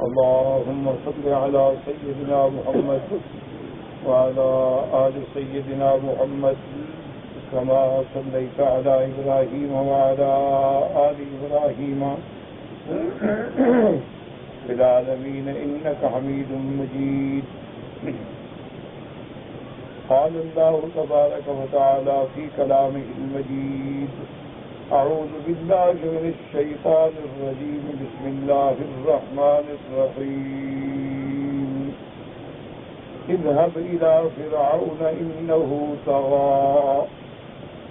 اللهم صل على سيدنا محمد وعلى آل سيدنا محمد كما صليت على إبراهيم وعلى آل إبراهيم في العالمين إنك حميد مجيد. قال الله تبارك وتعالى في كلامه المجيد: أعوذ بالله من الشيطان الرجيم. بسم الله الرحمن الرحيم. اذهب إلى فرعون إنه طغى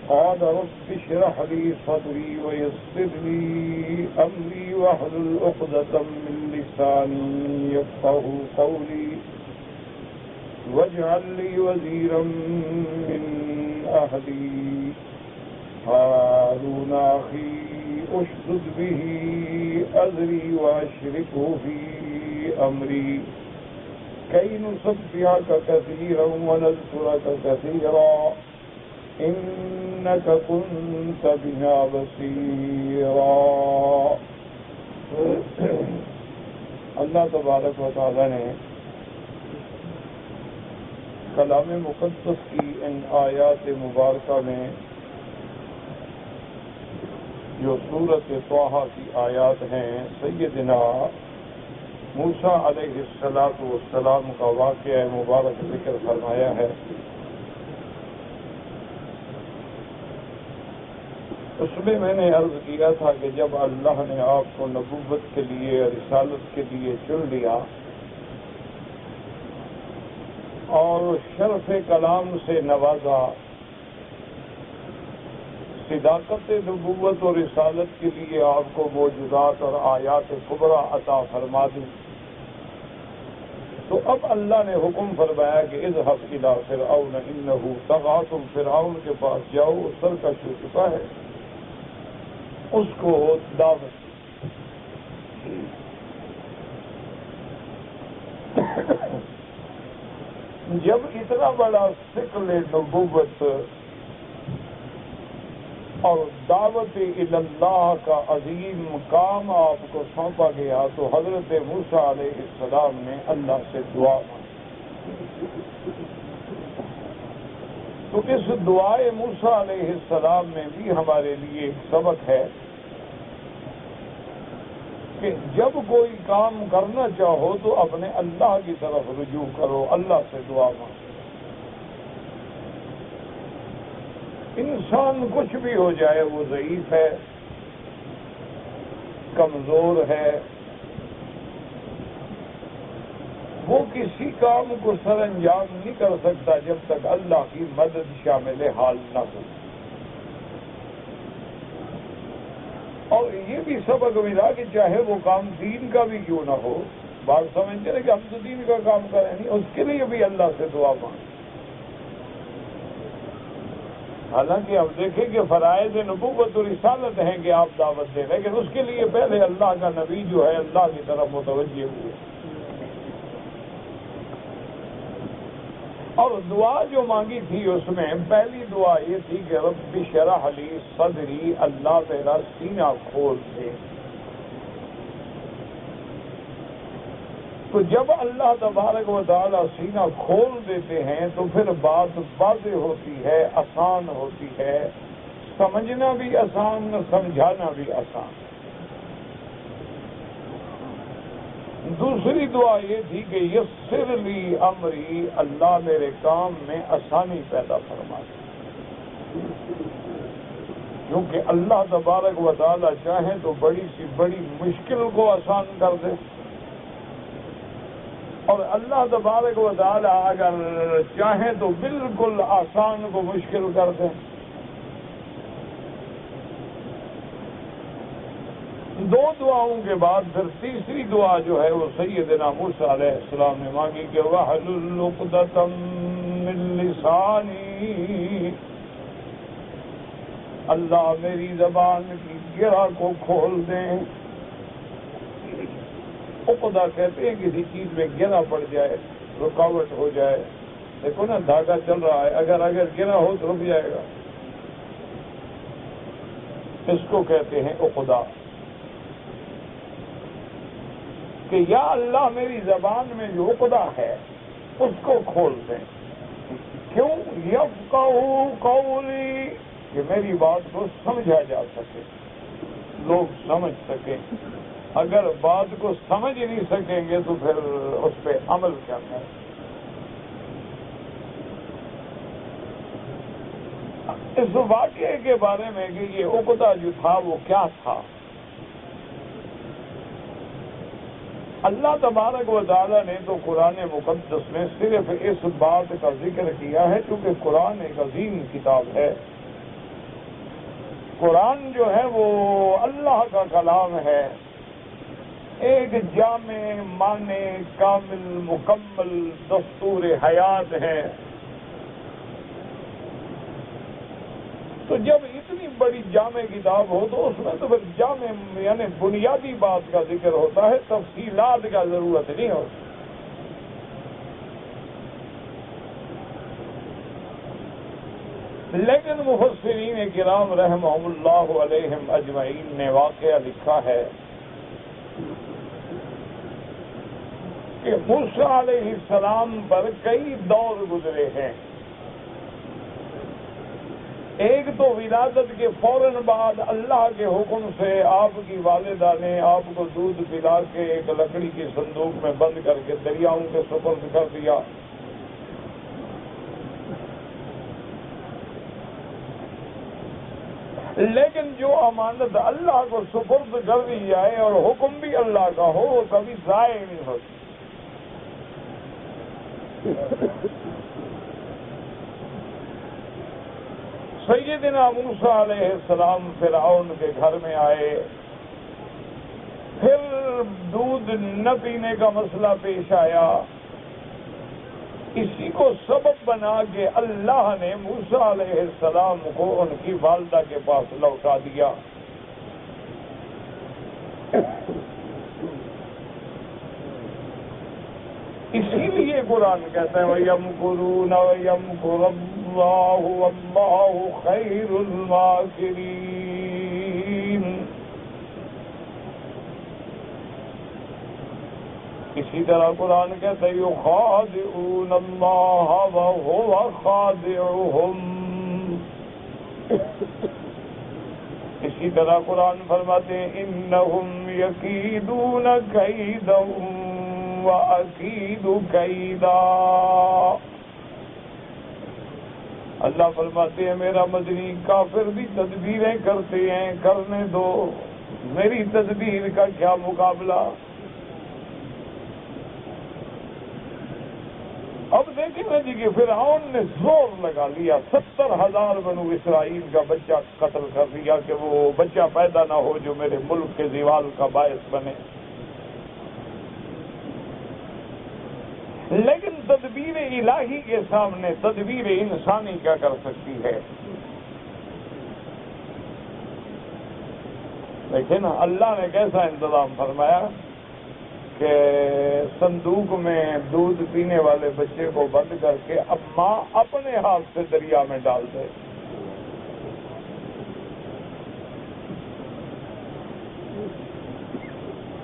قال رب اشرح لي صدري ويسر لي أمري واحلل عقدة من لساني يفقهوا قولي واجعل لي وزيرا من أهلي هارون أخي أشدد به أزري وأشركه في أمري كي نسبحك كثيرا ونذكرك كثيرا إنك كنت بنا بصيرا. اللہ تبارک و تعالی نے کلام مقدس کی ان آیات مبارکہ میں جو سورۃ طٰہٰ کی آیات ہیں سیدنا موسیٰ علیہ السلام کا واقعہ مبارک ذکر فرمایا ہے. اس میں نے عرض کیا تھا کہ جب اللہ نے آپ کو نبوت کے لیے رسالت کے لیے چن لیا اور شرف کلام سے نوازا، صداقت نبوت اور رسالت کے لیے آپ کو معجزات اور آیات کبریٰ عطا فرما دی، تو اب اللہ نے حکم فرمایا کہ اذهب الى فرعون انه طغى، تم فرعون کے پاس جاؤ، وہ سرکش ہو چکا ہے، اس کو دعوت. جب اتنا بڑا ثقل نبوت اور دعوت اللہ کا عظیم کام آپ کو سونپا گیا تو حضرت موسیٰ علیہ السلام نے اللہ سے دعا مانگی. تو اس دعائے موسیٰ علیہ السلام میں بھی ہمارے لیے ایک سبق ہے کہ جب کوئی کام کرنا چاہو تو اپنے اللہ کی طرف رجوع کرو، اللہ سے دعا مانگو. انسان کچھ بھی ہو جائے، وہ ضعیف ہے، کمزور ہے، وہ کسی کام کو سر انجام نہیں کر سکتا جب تک اللہ کی مدد شامل حال نہ ہو. اور یہ بھی سبق ملا کہ چاہے وہ کام دین کا بھی کیوں نہ ہو، بات سمجھتے ہیں کہ ہم تو دین کا کام کریں نہیں، اس کے لیے بھی اللہ سے دعا مانگیں. حالانکہ اب دیکھیں کہ فرائض نبوت و رسالت ہیں کہ آپ دعوت دیں، لیکن اس کے لیے پہلے اللہ کا نبی جو ہے اللہ کی طرف متوجہ ہوئے. اور دعا جو مانگی تھی اس میں پہلی دعا یہ تھی کہ رب اشرح لی صدری، اللہ میرا سینہ کھول دے. تو جب اللہ تبارک و تعالی سینہ کھول دیتے ہیں تو پھر بات واضح ہوتی ہے، آسان ہوتی ہے، سمجھنا بھی آسان، سمجھانا بھی آسان. دوسری دعا یہ تھی کہ یسر لی امری، اللہ میرے کام میں آسانی پیدا فرما دے. کیونکہ اللہ تبارک و تعالی چاہیں تو بڑی سی بڑی مشکل کو آسان کر دے، اور اللہ تبارک و تعالی اگر چاہیں تو بالکل آسان کو مشکل کر دیں. دو دعاؤں کے بعد پھر تیسری دعا جو ہے وہ سیدنا موسیٰ علیہ السلام نے مانگی کہ وَاحْلُلْ عُقْدَةً مِّن لِّسَانِي، اللہ میری زبان کی گرہ کو کھول دیں. عقدہ کہتے ہیں کسی چیز میں گرہ پڑ جائے، رکاوٹ ہو جائے. دیکھو نا دھاگا چل رہا ہے، اگر گرہ ہو تو رک جائے گا. اس کو کہتے ہیں عقدہ. کہ یا اللہ میری زبان میں جو عقدہ ہے اس کو کھول دیں. کیوں؟ یفقہوا قولی، کہ میری بات کو سمجھا جا سکے، لوگ سمجھ سکیں. اگر بات کو سمجھ نہیں سکیں گے تو پھر اس پہ عمل کرنا ہے. اس واقعے کے بارے میں کہ یہ عقدہ جو تھا وہ کیا تھا، اللہ تبارک و تعالیٰ نے تو قرآن مقدس میں صرف اس بات کا ذکر کیا ہے کیونکہ قرآن ایک عظیم کتاب ہے. قرآن جو ہے وہ اللہ کا کلام ہے، ایک جامع معنی کامل مکمل دستور حیات ہے. تو جب اتنی بڑی جامع کتاب ہو تو اس میں تو پھر جامع یعنی بنیادی بات کا ذکر ہوتا ہے، تفصیلات کا ضرورت نہیں ہوتی. لیکن مفسرین کرام رحمہم اللہ علیہم اجمعین نے واقعہ لکھا ہے کہ موسیٰ علیہ السلام پر کئی دور گزرے ہیں. ایک تو ولادت کے فوراً بعد اللہ کے حکم سے آپ کی والدہ نے آپ کو دودھ پلا کے ایک لکڑی کے صندوق میں بند کر کے دریاؤں کے سپرد کر دیا. لیکن جو امانت اللہ کو سپرد کر دی جائے اور حکم بھی اللہ کا ہو وہ کبھی ضائع نہیں ہوتی. سیدنا موسیٰ علیہ السلام فرعون کے گھر میں آئے، پھر دودھ نہ پینے کا مسئلہ پیش آیا. اسی کو سبب بنا کے اللہ نے موسیٰ علیہ السلام کو ان کی والدہ کے پاس لوٹا دیا. اسی لیے قرآن کہتا ہے وَيَمْكُرُونَ وَيَمْكُرُ اللَّهُ وَاللَّهُ خَيْرُ الْمَاكِرِينَ. اسی طرح قرآن کہتا ہے يُخَادِعُونَ اللَّهَ وَهُوَ خَادِعُهُمْ. اسی طرح قرآن فرماتے ہیں إِنَّهُمْ يَكِيدُونَ كَيْدًا وَأَكِيدُ كَيْدًا. اللہ فرماتے ہیں میرا مدنی کافر بھی تدبیریں کرتے ہیں، کرنے دو، میری تدبیر کا کیا مقابلہ. اب دیکھیں نا جی کہ فرعون نے زور لگا لیا، 70,000 بنو اسرائیل کا بچہ قتل کر دیا کہ وہ بچہ پیدا نہ ہو جو میرے ملک کے زوال کا باعث بنے. لیکن تدبیر الہی کے سامنے تدبیر انسانی کیا کر سکتی ہے؟ دیکھیں نا اللہ نے کیسا انتظام فرمایا کہ صندوق میں دودھ پینے والے بچے کو بند کر کے اب ماں اپنے ہاتھ سے دریا میں ڈال دے.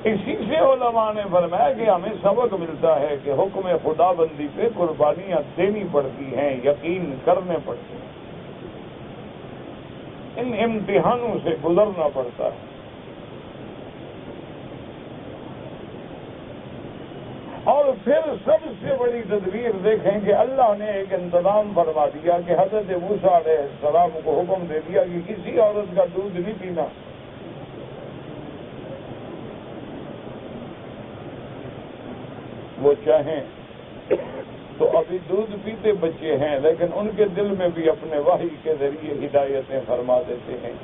اسی سے علماء نے فرمایا کہ ہمیں سبق ملتا ہے کہ حکم خدا بندی پہ قربانیاں دینی پڑتی ہیں، یقین کرنے پڑتے ہیں، ان امتحانوں سے گزرنا پڑتا ہے. اور پھر سب سے بڑی تدبیر دیکھیں کہ اللہ نے ایک انتظام فرما دیا کہ حضرت موسیٰ علیہ السلام کو حکم دے دیا کہ کسی عورت کا دودھ نہیں پینا. وہ چاہیں تو ابھی دودھ پیتے بچے ہیں لیکن ان کے دل میں بھی اپنے وحی کے ذریعے ہدایتیں فرما دیتے ہیں.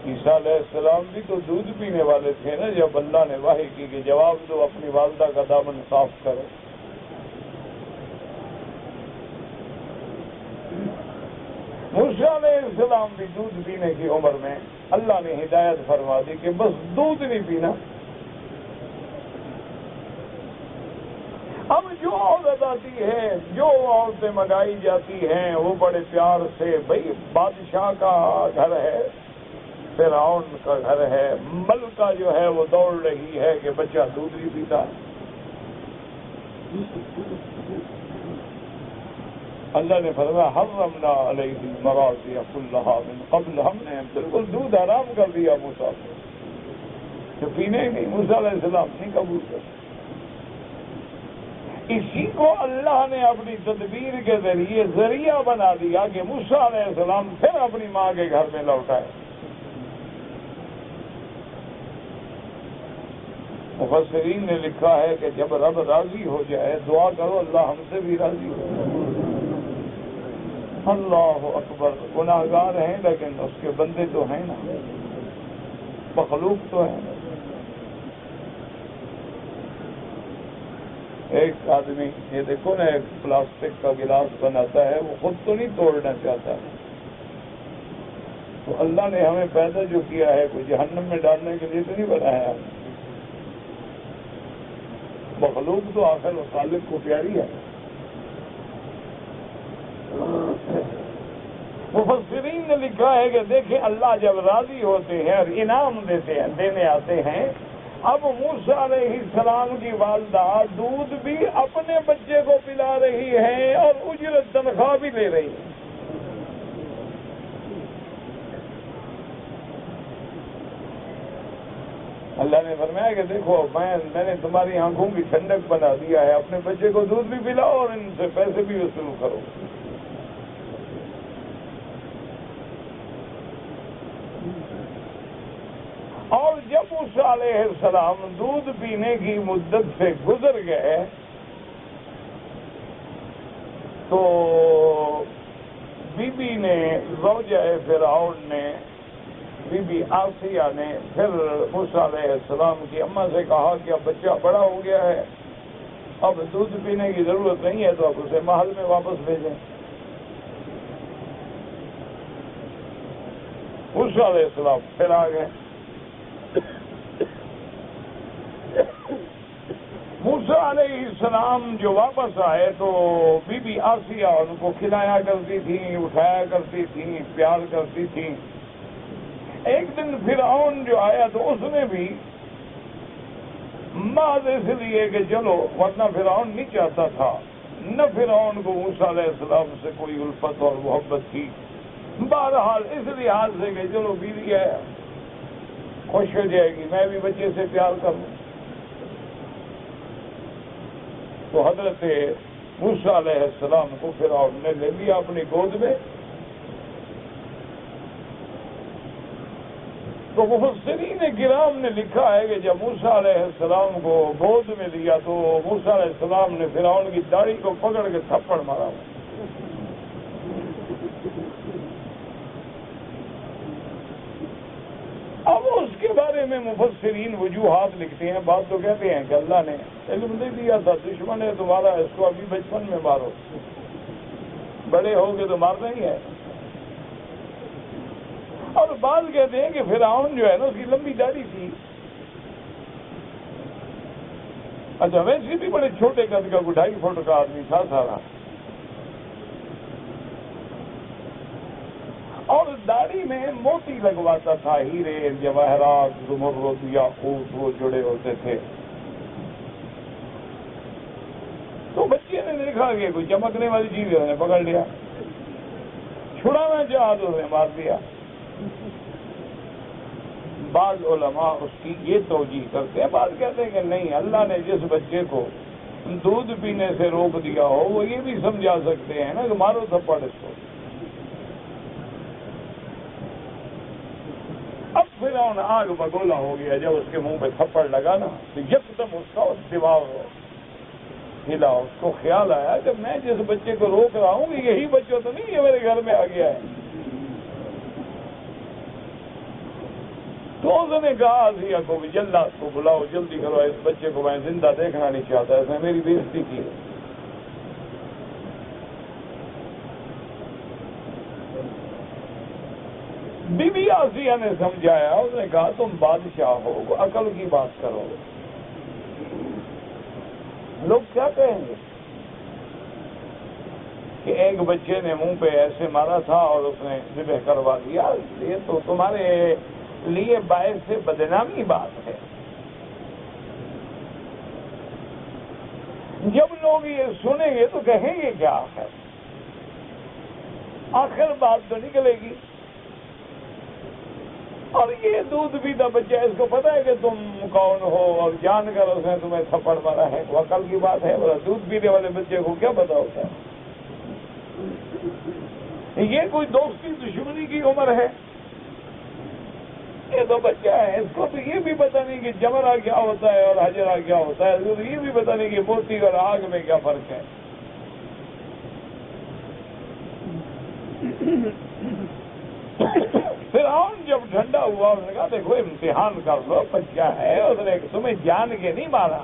عیسیٰ علیہ السلام بھی تو دودھ پینے والے تھے نا، جب اللہ نے وحی کی کہ جواب دو اپنی والدہ کا دامن صاف کرو. موسیٰ علیہ السلام بھی دودھ پینے کی عمر میں اللہ نے ہدایت فرما دی کہ بس دودھ نہیں پینا. اب جو عورت آتی ہے، جو عورتیں منگائی جاتی ہیں وہ بڑے پیار سے، بھئی بادشاہ کا گھر ہے، فرعون کا گھر ہے، ملکہ جو ہے وہ دوڑ رہی ہے کہ بچہ دودھ نہیں پیتا۔ اللہ نے فرمایا حرمنا علیہ المراضع کلھا من قبل، ہم نے بالکل دودھ حرام کر دیا موسیٰ کو، تو پینے ہی نہیں۔ موسیٰ علیہ السلام نہیں قبول کرتے۔ اسی کو اللہ نے اپنی تدبیر کے ذریعہ بنا دیا کہ موسیٰ علیہ السلام پھر اپنی ماں کے گھر میں لوٹ آئے۔ مفسرین نے لکھا ہے کہ جب رب راضی ہو جائے دعا کرو اللہ ہم سے بھی راضی ہو۔ اللہ اکبر، گناہگار ہیں لیکن اس کے بندے تو ہیں نا، مخلوق تو ہیں نا۔ ایک آدمی یہ دیکھو نا، ایک پلاسٹک کا گلاس بناتا ہے، وہ خود تو نہیں توڑنا چاہتا، تو اللہ نے ہمیں پیدا جو کیا ہے کوئی جہنم میں ڈالنے کے لیے تو نہیں بنایا۔ مخلوق تو آخر خالق کو پیاری ہے۔ مفسرین نے لکھا ہے کہ دیکھیں اللہ جب راضی ہوتے ہیں اور انعام دینے آتے ہیں، اب موسیٰ علیہ السلام کی والدہ دودھ بھی اپنے بچے کو پلا رہی ہے اور اجرت تنخواہ بھی لے رہی ہے۔ اللہ نے فرمایا کہ دیکھو میں نے تمہاری آنکھوں کی ٹھنڈک بنا دیا ہے، اپنے بچے کو دودھ بھی پلاؤ اور ان سے پیسے بھی وصول کرو۔ اور جب موسیٰ علیہ السلام دودھ پینے کی مدت سے گزر گئے تو بی بی نے، زوجہ فرعون نے، بی بی آسیہ نے پھر موسیٰ علیہ السلام کی اماں سے کہا کہ اب بچہ بڑا ہو گیا ہے، اب دودھ پینے کی ضرورت نہیں ہے، تو اب اسے محل میں واپس بھیجیں۔ موسیٰ علیہ السلام پھر آ گئے۔ موسیٰ علیہ السلام جو واپس آئے تو بی بی آسیہ ان کو کھلایا کرتی تھی، اٹھایا کرتی تھی، پیار کرتی تھی۔ ایک دن فرعون جو آیا تو اس نے بھی محض اس لیے کہ چلو، ورنہ فرعون نہیں چاہتا تھا، نہ فرعون کو موسیٰ علیہ السلام سے کوئی الفت اور محبت تھی، بہرحال اس لحاظ سے کہ چلو بیوی ہے خوش ہو جائے گی، میں بھی بچے سے پیار کروں، تو حضرت موسیٰ علیہ السلام کو فرعون نے لے لیا اپنی گود میں۔ تو مفسرین کرام نے لکھا ہے کہ جب موسیٰ علیہ السلام کو گود میں لیا تو موسیٰ علیہ السلام نے فرعون کی داڑھی کو پکڑ کے تھپڑ مارا۔ اب اس کے بارے میں مفسرین وجوہات لکھتے ہیں، بات تو کہتے ہیں کہ اللہ نے علم دے دیا تھا، دشمن ہے تمہارا، اس کو ابھی بچپن میں مارو، بڑے ہو گے تو مارنا ہی ہے۔ اور بعض کہتے ہیں کہ فرعون جو ہے نا اس کی لمبی داڑھی تھی، اچھا ویسے بھی بڑے چھوٹے قد کا 2.5 فٹ کا آدمی تھا سارا، اور داڑھی میں موتی لگواتا تھا، ہیرے جواہرات زمرد یاقوت وہ جڑے ہوتے تھے۔ تو بچے نے دیکھا کہ کوئی چمکنے والی چیز ہے، پکڑ لیا، چھڑانا چاہا تو اسے مار دیا۔ بعض علماء اس کی یہ توجیہ کرتے ہیں، بعض کہتے ہیں کہ نہیں، اللہ نے جس بچے کو دودھ پینے سے روک دیا ہو وہ یہ بھی سمجھا سکتے ہیں نا کہ مارو تھپڑ اس کو۔ اب فرعون آگ بگولا ہو گیا، جب اس کے منہ پہ تھپڑ لگا نا تو یکدم اس کا دماغ ہلا، اس کو خیال آیا کہ میں جس بچے کو روک رہا ہوں یہی بچہ تو نہیں یہ میرے گھر میں آ گیا ہے۔ تو اس نے کہا آسیہ کو بھی جلد کو بلاؤ، جلدی کرو، اس بچے کو میں زندہ دیکھنا نہیں چاہتا، اس نے میری بے عزتی کی۔ بی بی آسیہ نے سمجھایا، اس نے کہا تم بادشاہ ہو، عقل کی بات کرو، لوگ کیا کہیں گے کہ ایک بچے نے منہ پہ ایسے مارا تھا اور اس نے ذبح کروا دیا، یہ تو تمہارے لیے باعث بدنامی بات ہے۔ جب لوگ یہ سنیں گے تو کہیں گے کیا آخر بات تو نکلے گی۔ اور یہ دودھ پیتا بچہ، اس کو پتا ہے کہ تم کون ہو، اور جان کر اس نے تمہیں تھپڑ مارا ہے، وہ عقل کی بات ہے؟ دودھ پینے والے بچے کو کیا پتا ہوتا ہے؟ یہ کوئی دوستی دشمنی کی عمر ہے؟ یہ تو بچہ ہے، اس کو تو یہ بھی پتا نہیں کہ جمرہ کیا ہوتا ہے اور حجرہ کیا ہوتا ہے، اس کو تو یہ بھی پتا نہیں کہ موتی اور آگ میں کیا فرق ہے۔ فرعون جب ٹھنڈا ہوا اس نے کہا دیکھو امتحان کر لو، بچہ ہے، اس نے تمہیں جان کے نہیں مارا۔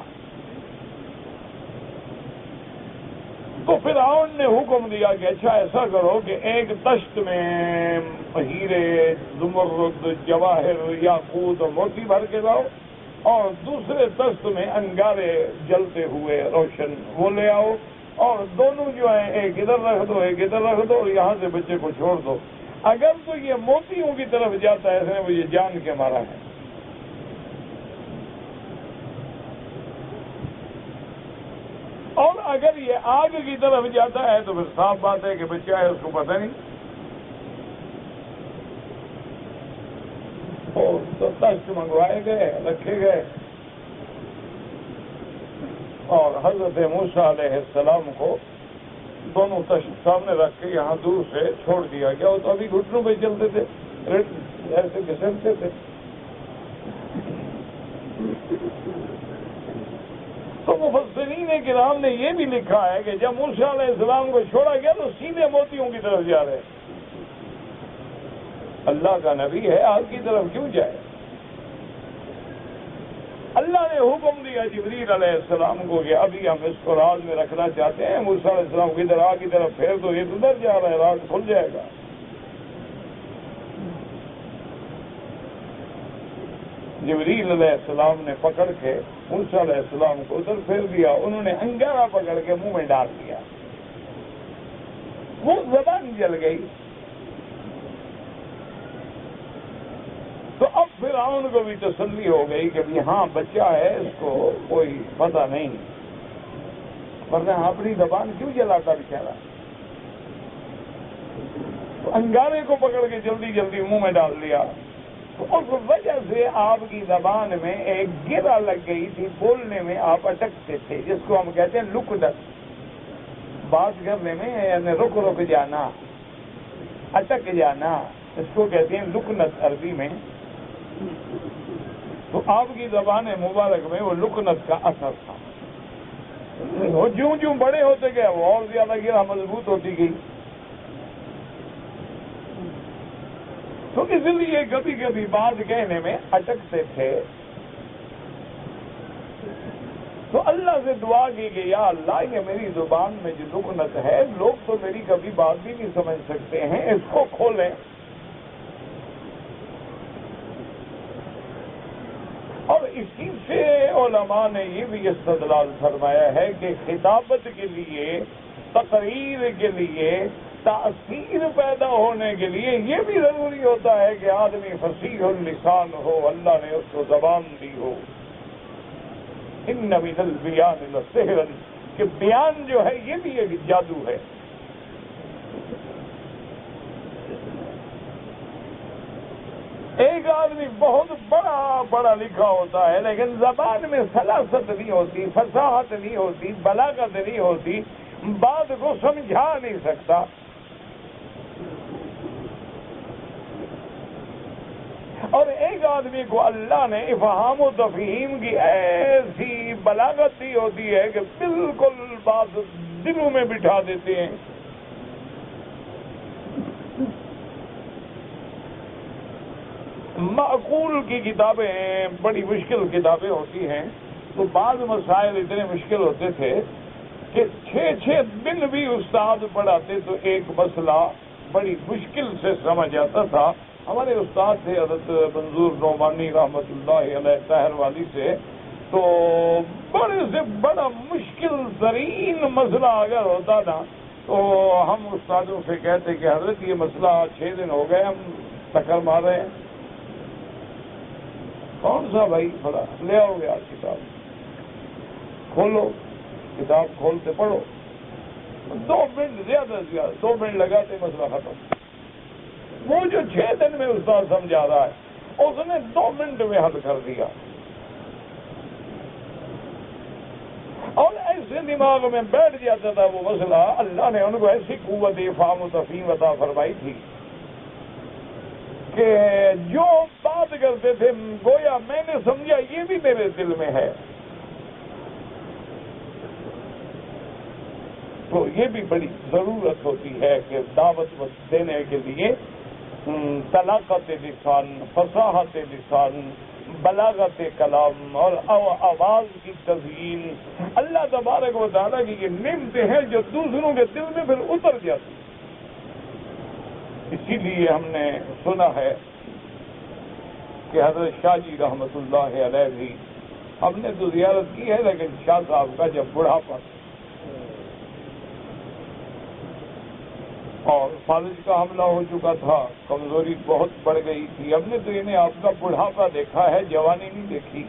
تو فرعون نے حکم دیا کہ اچھا ایسا کرو کہ ایک تشت میں ہیرے، زمرد، جواہر، یاقوت اور موتی بھر کے لاؤ، اور دوسرے تشت میں انگارے جلتے ہوئے روشن وہ لے آؤ، اور دونوں جو ہیں ایک ادھر رکھ دو ایک ادھر رکھ دو، اور یہاں سے بچے کو چھوڑ دو۔ اگر تو یہ موتیوں کی طرف جاتا ہے اس نے مجھے جان کے مارا ہے، اور اگر یہ آگ کی طرف جاتا ہے تو پھر صاف بات ہے کہ بچہ ہے، اس کو پتہ نہیں۔ اور تو تشت منگوائے گئے، رکھے گئے، اور حضرت موسیٰ علیہ السلام کو دونوں تشت سامنے رکھ کے یہاں دور سے چھوڑ دیا گیا۔ وہ تو ابھی گھٹنوں پہ چلتے تھے، ایسے گھسٹتے تھے۔ تو مفسرین کرام نے یہ بھی لکھا ہے کہ جب موسیٰ علیہ السلام کو چھوڑا گیا تو سیدھے موتیوں کی طرف جا رہے۔ اللہ کا نبی ہے، آگ کی طرف کیوں جائے؟ اللہ نے حکم دیا جبریل علیہ السلام کو کہ ابھی ہم اس کو راز میں رکھنا چاہتے ہیں، موسیٰ علیہ السلام کو ادھر آگ کی طرف پھیر دو، یہ ادھر جا رہا ہے، راز کھل جائے گا۔ جبریل علیہ السلام نے پکڑ کے موسیٰ علیہ السلام کو ادھر پھیر دیا، انہوں نے انگارہ پکڑ کے منہ میں ڈال دیا، وہ زبان جل گئی۔ تو اب فرعون کو بھی تسلی ہو گئی کہ ہاں بچہ ہے، اس کو کوئی پتہ نہیں، ورنہ اپنی زبان کیوں جلاتا بیچارہ؟ تو انگارے کو پکڑ کے جلدی جلدی منہ میں ڈال دیا۔ تو اس وجہ سے آپ کی زبان میں ایک گرہ لگ گئی تھی، بولنے میں آپ اٹکتے تھے، جس کو ہم کہتے ہیں لکنت، بات کرنے میں یعنی رک جانا، اٹک جانا، اس کو کہتے ہیں لکنت عربی میں۔ تو آپ کی زبان مبارک میں وہ لکنت کا اثر تھا، وہ جوں جوں بڑے ہوتے گئے وہ اور زیادہ گرہ مضبوط ہوتی گئی۔ تو اس لیے کبھی کبھی بات کہنے میں اٹکتے تھے۔ تو اللہ سے دعا کی کہ یا اللہ یہ میری زبان میں جو لکنت ہے، لوگ تو میری کبھی بات بھی نہیں سمجھ سکتے ہیں، اس کو کھولیں۔ اور اسی سے علماء نے یہ بھی استدلال فرمایا ہے کہ خطابت کے لیے، تقریر کے لیے، تاثیر پیدا ہونے کے لیے یہ بھی ضروری ہوتا ہے کہ آدمی فصیح اللسان ہو، اللہ نے اس کو زبان دی ہو۔ ان من البیان لسحرا، کہ بیان جو ہے یہ بھی ایک جادو ہے۔ ایک آدمی بہت بڑا لکھا ہوتا ہے لیکن زبان میں سلاست نہیں ہوتی، فصاحت نہیں ہوتی، بلاغت نہیں ہوتی، بات کو سمجھا نہیں سکتا۔ اور ایک آدمی کو اللہ نے افہام و تفہیم کی ایسی بلاغت دی ہوتی ہے کہ بالکل بات دلوں میں بٹھا دیتے ہیں۔ معقول کی کتابیں بڑی مشکل کتابیں ہوتی ہیں، تو بعض مسائل اتنے مشکل ہوتے تھے کہ 6 دن بھی استاد پڑھاتے تو ایک مسئلہ بڑی مشکل سے سمجھ آتا تھا۔ ہمارے استاد تھے حضرت منظور نعمانی رحمۃ اللہ علیہ طاہر والی سے، تو بڑے سے بڑا مشکل ترین مسئلہ اگر ہوتا نا تو ہم استادوں سے کہتے کہ حضرت یہ مسئلہ 6 دن ہو گئے ہم ٹکر مار رہے ہیں، کون سا بھائی پڑھا؟ لے آؤ گے آپ کتاب، کھولو کتاب، کھولتے پڑھو، 2 منٹ زیادہ سے زیادہ 2 منٹ لگاتے مسئلہ ختم۔ وہ جو 6 دن میں استاد سمجھا رہا ہے اس نے 2 منٹ میں حل کر دیا، اور ایسے دماغ میں بیٹھ جاتا تھا وہ مسئلہ۔ اللہ نے ان کو ایسی قوت فہم و تفہیم عطا فرمائی تھی کہ جو بات کرتے تھے گویا میں نے سمجھا یہ بھی میرے دل میں ہے۔ تو یہ بھی بڑی ضرورت ہوتی ہے کہ دعوت دینے کے لیے طلاقت لسان، فصاحت لسان، بلاغت کلام اور آواز کی تزئین، اللہ تبارک و تعالیٰ کی یہ نعمتیں ہیں جو دوسروں کے دل میں پھر اتر جاتی۔ اسی لیے ہم نے سنا ہے کہ حضرت شاہ جی رحمت اللہ علیہ بھی، ہم نے تو زیارت کی ہے لیکن شاہ صاحب کا جب بڑھاپا اور فالج کا حملہ ہو چکا تھا، کمزوری بہت بڑھ گئی تھی، ہم نے تو انہیں آپ کا بڑھاپا دیکھا ہے، جوانی نہیں دیکھی۔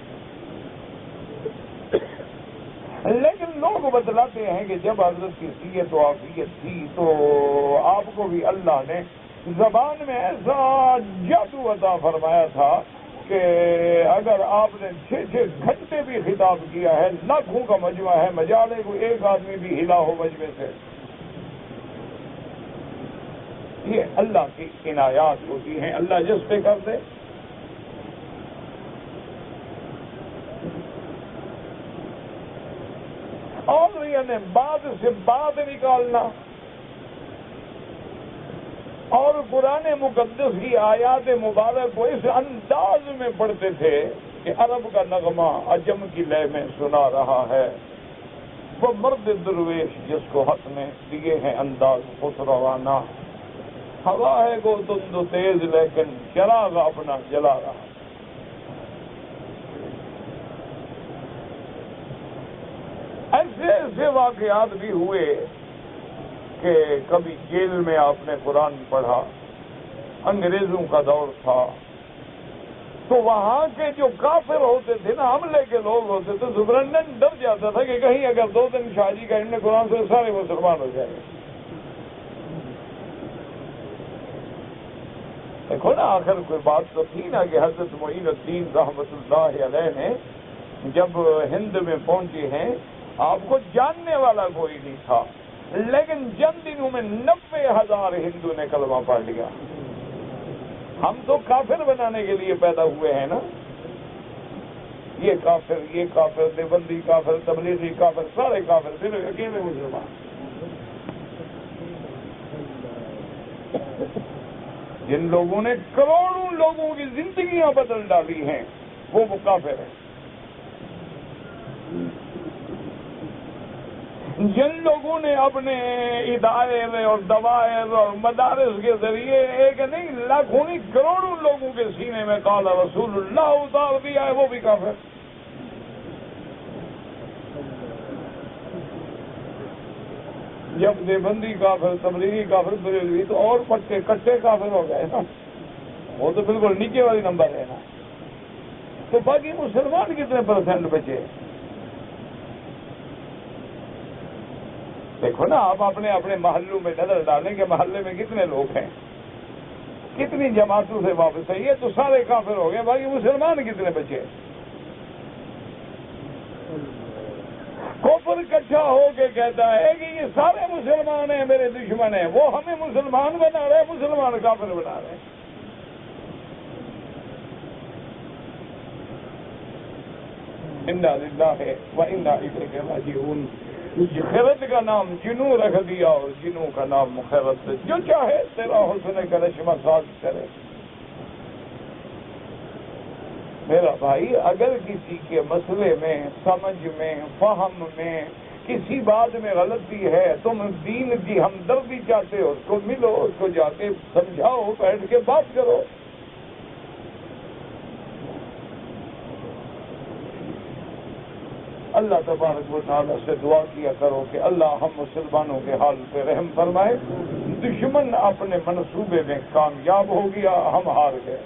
لیکن لوگ بتلاتے ہیں کہ جب حضرت کی صحت و عافیت تھی تو آپ کو بھی اللہ نے زبان میں ایسا جادو عطا فرمایا تھا کہ اگر آپ نے 6 گھنٹے بھی خطاب کیا ہے، لاکھوں کا مجمع ہے، مجالے کو ایک آدمی بھی ہلا ہو مجمع سے، یہ اللہ کی عنایات ہوتی ہیں، اللہ جس پہ کر دے۔ اور یعنی بات سے بات نکالنا، اور قرآن مقدس کی آیات مبارک کو اس انداز میں پڑھتے تھے کہ عرب کا نغمہ عجم کی لے میں سنا رہا ہے، وہ مرد درویش جس کو حق میں دیے ہیں انداز خسروانہ، ہوا ہے گو تند و تیز لیکن چراغ اپنا جلا رہا۔ ایسے ایسے واقعات بھی ہوئے کہ کبھی جیل میں آپ نے قرآن پڑھا، انگریزوں کا دور تھا، تو وہاں کے جو کافر ہوتے تھے نا، حملے کے لوگ ہوتے تھے، سپرنٹینڈنٹ ڈر جاتا تھا کہ کہیں اگر 2 دن شاہ جی کا انہیں قرآن سے سارے مسلمان ہو جائیں گے۔ دیکھو نا آخر کوئی بات تو تھی نا کہ حضرت معین الدین رحمت اللہ علیہ نے جب ہند میں پہنچے ہیں، آپ کو جاننے والا کوئی نہیں تھا، لیکن چند دنوں میں 90,000 ہندو نے کلمہ پڑھ لیا۔ ہم تو کافر بنانے کے لیے پیدا ہوئے ہیں نا، یہ کافر دیوبندی کافر، تبلیغی کافر، سارے کافر، صرف اکیلے مسلمان۔ جن لوگوں نے کروڑوں لوگوں کی زندگیاں بدل ڈالی ہیں وہ کافر ہیں۔ جن لوگوں نے اپنے ادارے اور دوائر اور مدارس کے ذریعے ایک نہیں لاکھوں نہیں کروڑوں لوگوں کے سینے میں قال رسول اللہ اتار دیا ہے، وہ بھی کافر۔ جب دیوبندی کافر، تبلیغی کافر، بریلوی تو اور پٹے کٹے کافر ہو گئے نا، وہ تو بالکل نیچے والی نمبر ہے نا۔ تو باقی مسلمان کتنے % بچے؟ دیکھو نا آپ اپنے محلوں میں نظر ڈالیں کہ محلے میں کتنے لوگ ہیں، کتنی جماعتوں سے واپس ہے، یہ تو سارے کافر ہو گئے، باقی مسلمان کتنے بچے؟ کفر اکٹھا ہو کے کہتا ہے کہ یہ سارے مسلمان ہیں میرے دشمن ہیں، وہ ہمیں مسلمان بنا رہے، مسلمان کافر بنا رہے ہیں۔ انا للہ و انا الیہ راجعون۔ خیرت کا نام جنوں رکھ دیا اور جنوں کا نام خیرت، جو چاہے تیرا حسن کرشمہ ساز کرے۔ میرا بھائی اگر کسی کے مسئلے میں، سمجھ میں، فہم میں، کسی بات میں غلطی ہے، تم دین کی ہمدردی چاہتے ہو، اس کو ملو، اس کو جا کے سمجھاؤ، بیٹھ کے بات کرو۔ اللہ تبارک و تعالیٰ سے دعا کیا کرو کہ اللہ ہم مسلمانوں کے حال پہ رحم فرمائے۔ دشمن اپنے منصوبے میں کامیاب ہو گیا، ہم ہار گئے۔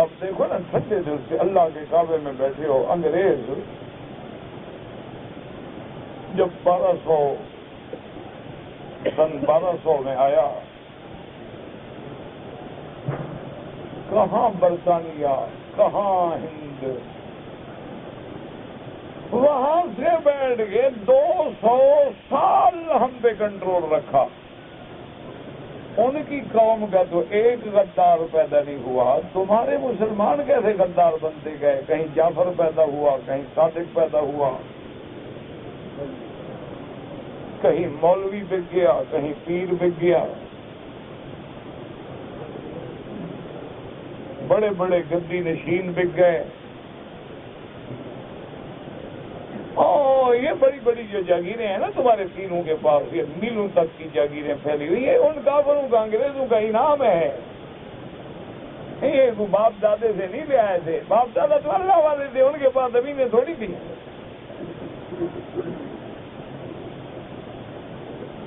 اب دیکھو نا ٹھنڈے دل سے اللہ کے کعبے میں بیٹھے ہو، انگریز جب 1200 میں آیا، کہاں برطانیہ، کہاں ہند، وہاں سے بیٹھ کے 200 سال ہم پہ کنٹرول رکھا۔ ان کی قوم کا تو ایک غدار پیدا نہیں ہوا، تمہارے مسلمان کیسے غدار بنتے گئے؟ کہیں جعفر پیدا ہوا، کہیں صادق پیدا ہوا، کہیں مولوی بک گیا، کہیں پیر بک گیا، بڑے بڑے گدی نشین بک گئے۔ یہ بڑی بڑی جو جاگیریں ہیں نا تمہارے پیروں کے پاس، یہ میلوں تک کی جاگیریں پھیلی ہوئی ہیں، ان کافروں کا انگریزوں کا انعام ہے۔ یہ باپ دادے سے نہیں لے آئے تھے، باپ دادا تو اللہ والے تھے، ان کے پاس زمینیں تھوڑی تھی۔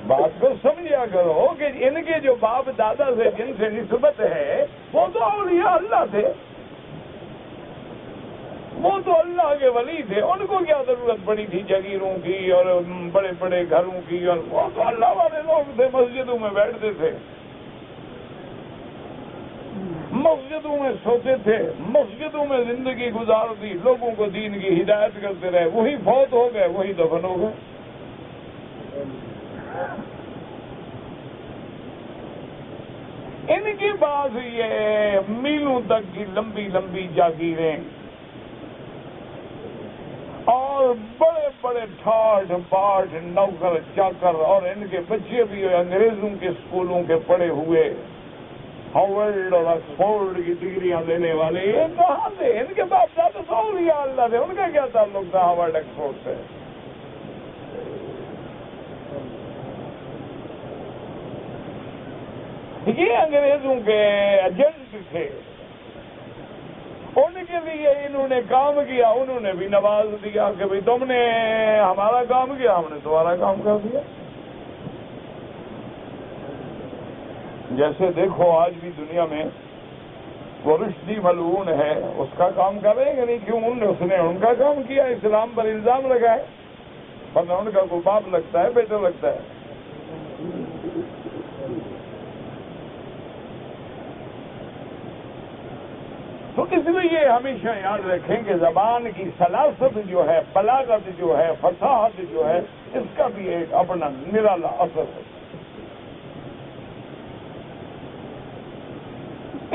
بات کو سمجھا کرو کہ ان کے جو باپ دادا سے جن سے نسبت ہے وہ تو اولیاء اللہ تھے، وہ تو اللہ کے ولی تھے، ان کو کیا ضرورت پڑی تھی جاگیروں کی اور بڑے بڑے گھروں کی؟ اور وہ تو اللہ والے لوگ تھے، مسجدوں میں بیٹھتے تھے، مسجدوں میں سوتے تھے، مسجدوں میں زندگی گزار دی، لوگوں کو دین کی ہدایت کرتے رہے، وہی فوت ہو گئے، وہی دفن ہو گئے۔ ان کی بات یہ میلوں تک کی لمبی لمبی جاگیریں اور بڑے بڑے ٹھاٹ باٹ نوکر چاکر، اور ان کے بچے بھی انگریزوں کے اسکولوں کے پڑھے ہوئے، ہارورڈ اور آکسفورڈ کی ڈگریاں لینے والے، یہ کہاں تھے؟ ان کے باپ دادا تو اولیاء اللہ تھے، ان کا کیا تعلق تھا ہارورڈ آکسفورڈ سے؟ یہ انگریزوں کے ایجنٹ تھے، ان کے لیے انہوں نے کام کیا، انہوں نے بھی نواز دیا کہ بھئی تم نے ہمارا کام کیا، ہم نے تمہارا کام کر دیا۔ جیسے دیکھو آج بھی دنیا میں وہ رشدی ملعون ہے، اس کا کام کریں گے نہیں، کیوں؟ اس نے ان کا کام کیا، اسلام پر الزام لگائے، ورنہ ان کا کوئی باپ لگتا ہے، بیٹا لگتا ہے۔ تو اس لیے ہمیشہ یاد رکھیں کہ زبان کی سلاست جو ہے، بلاغت جو ہے، فصاحت جو ہے، اس کا بھی ایک اپنا نرالا اثر ہے۔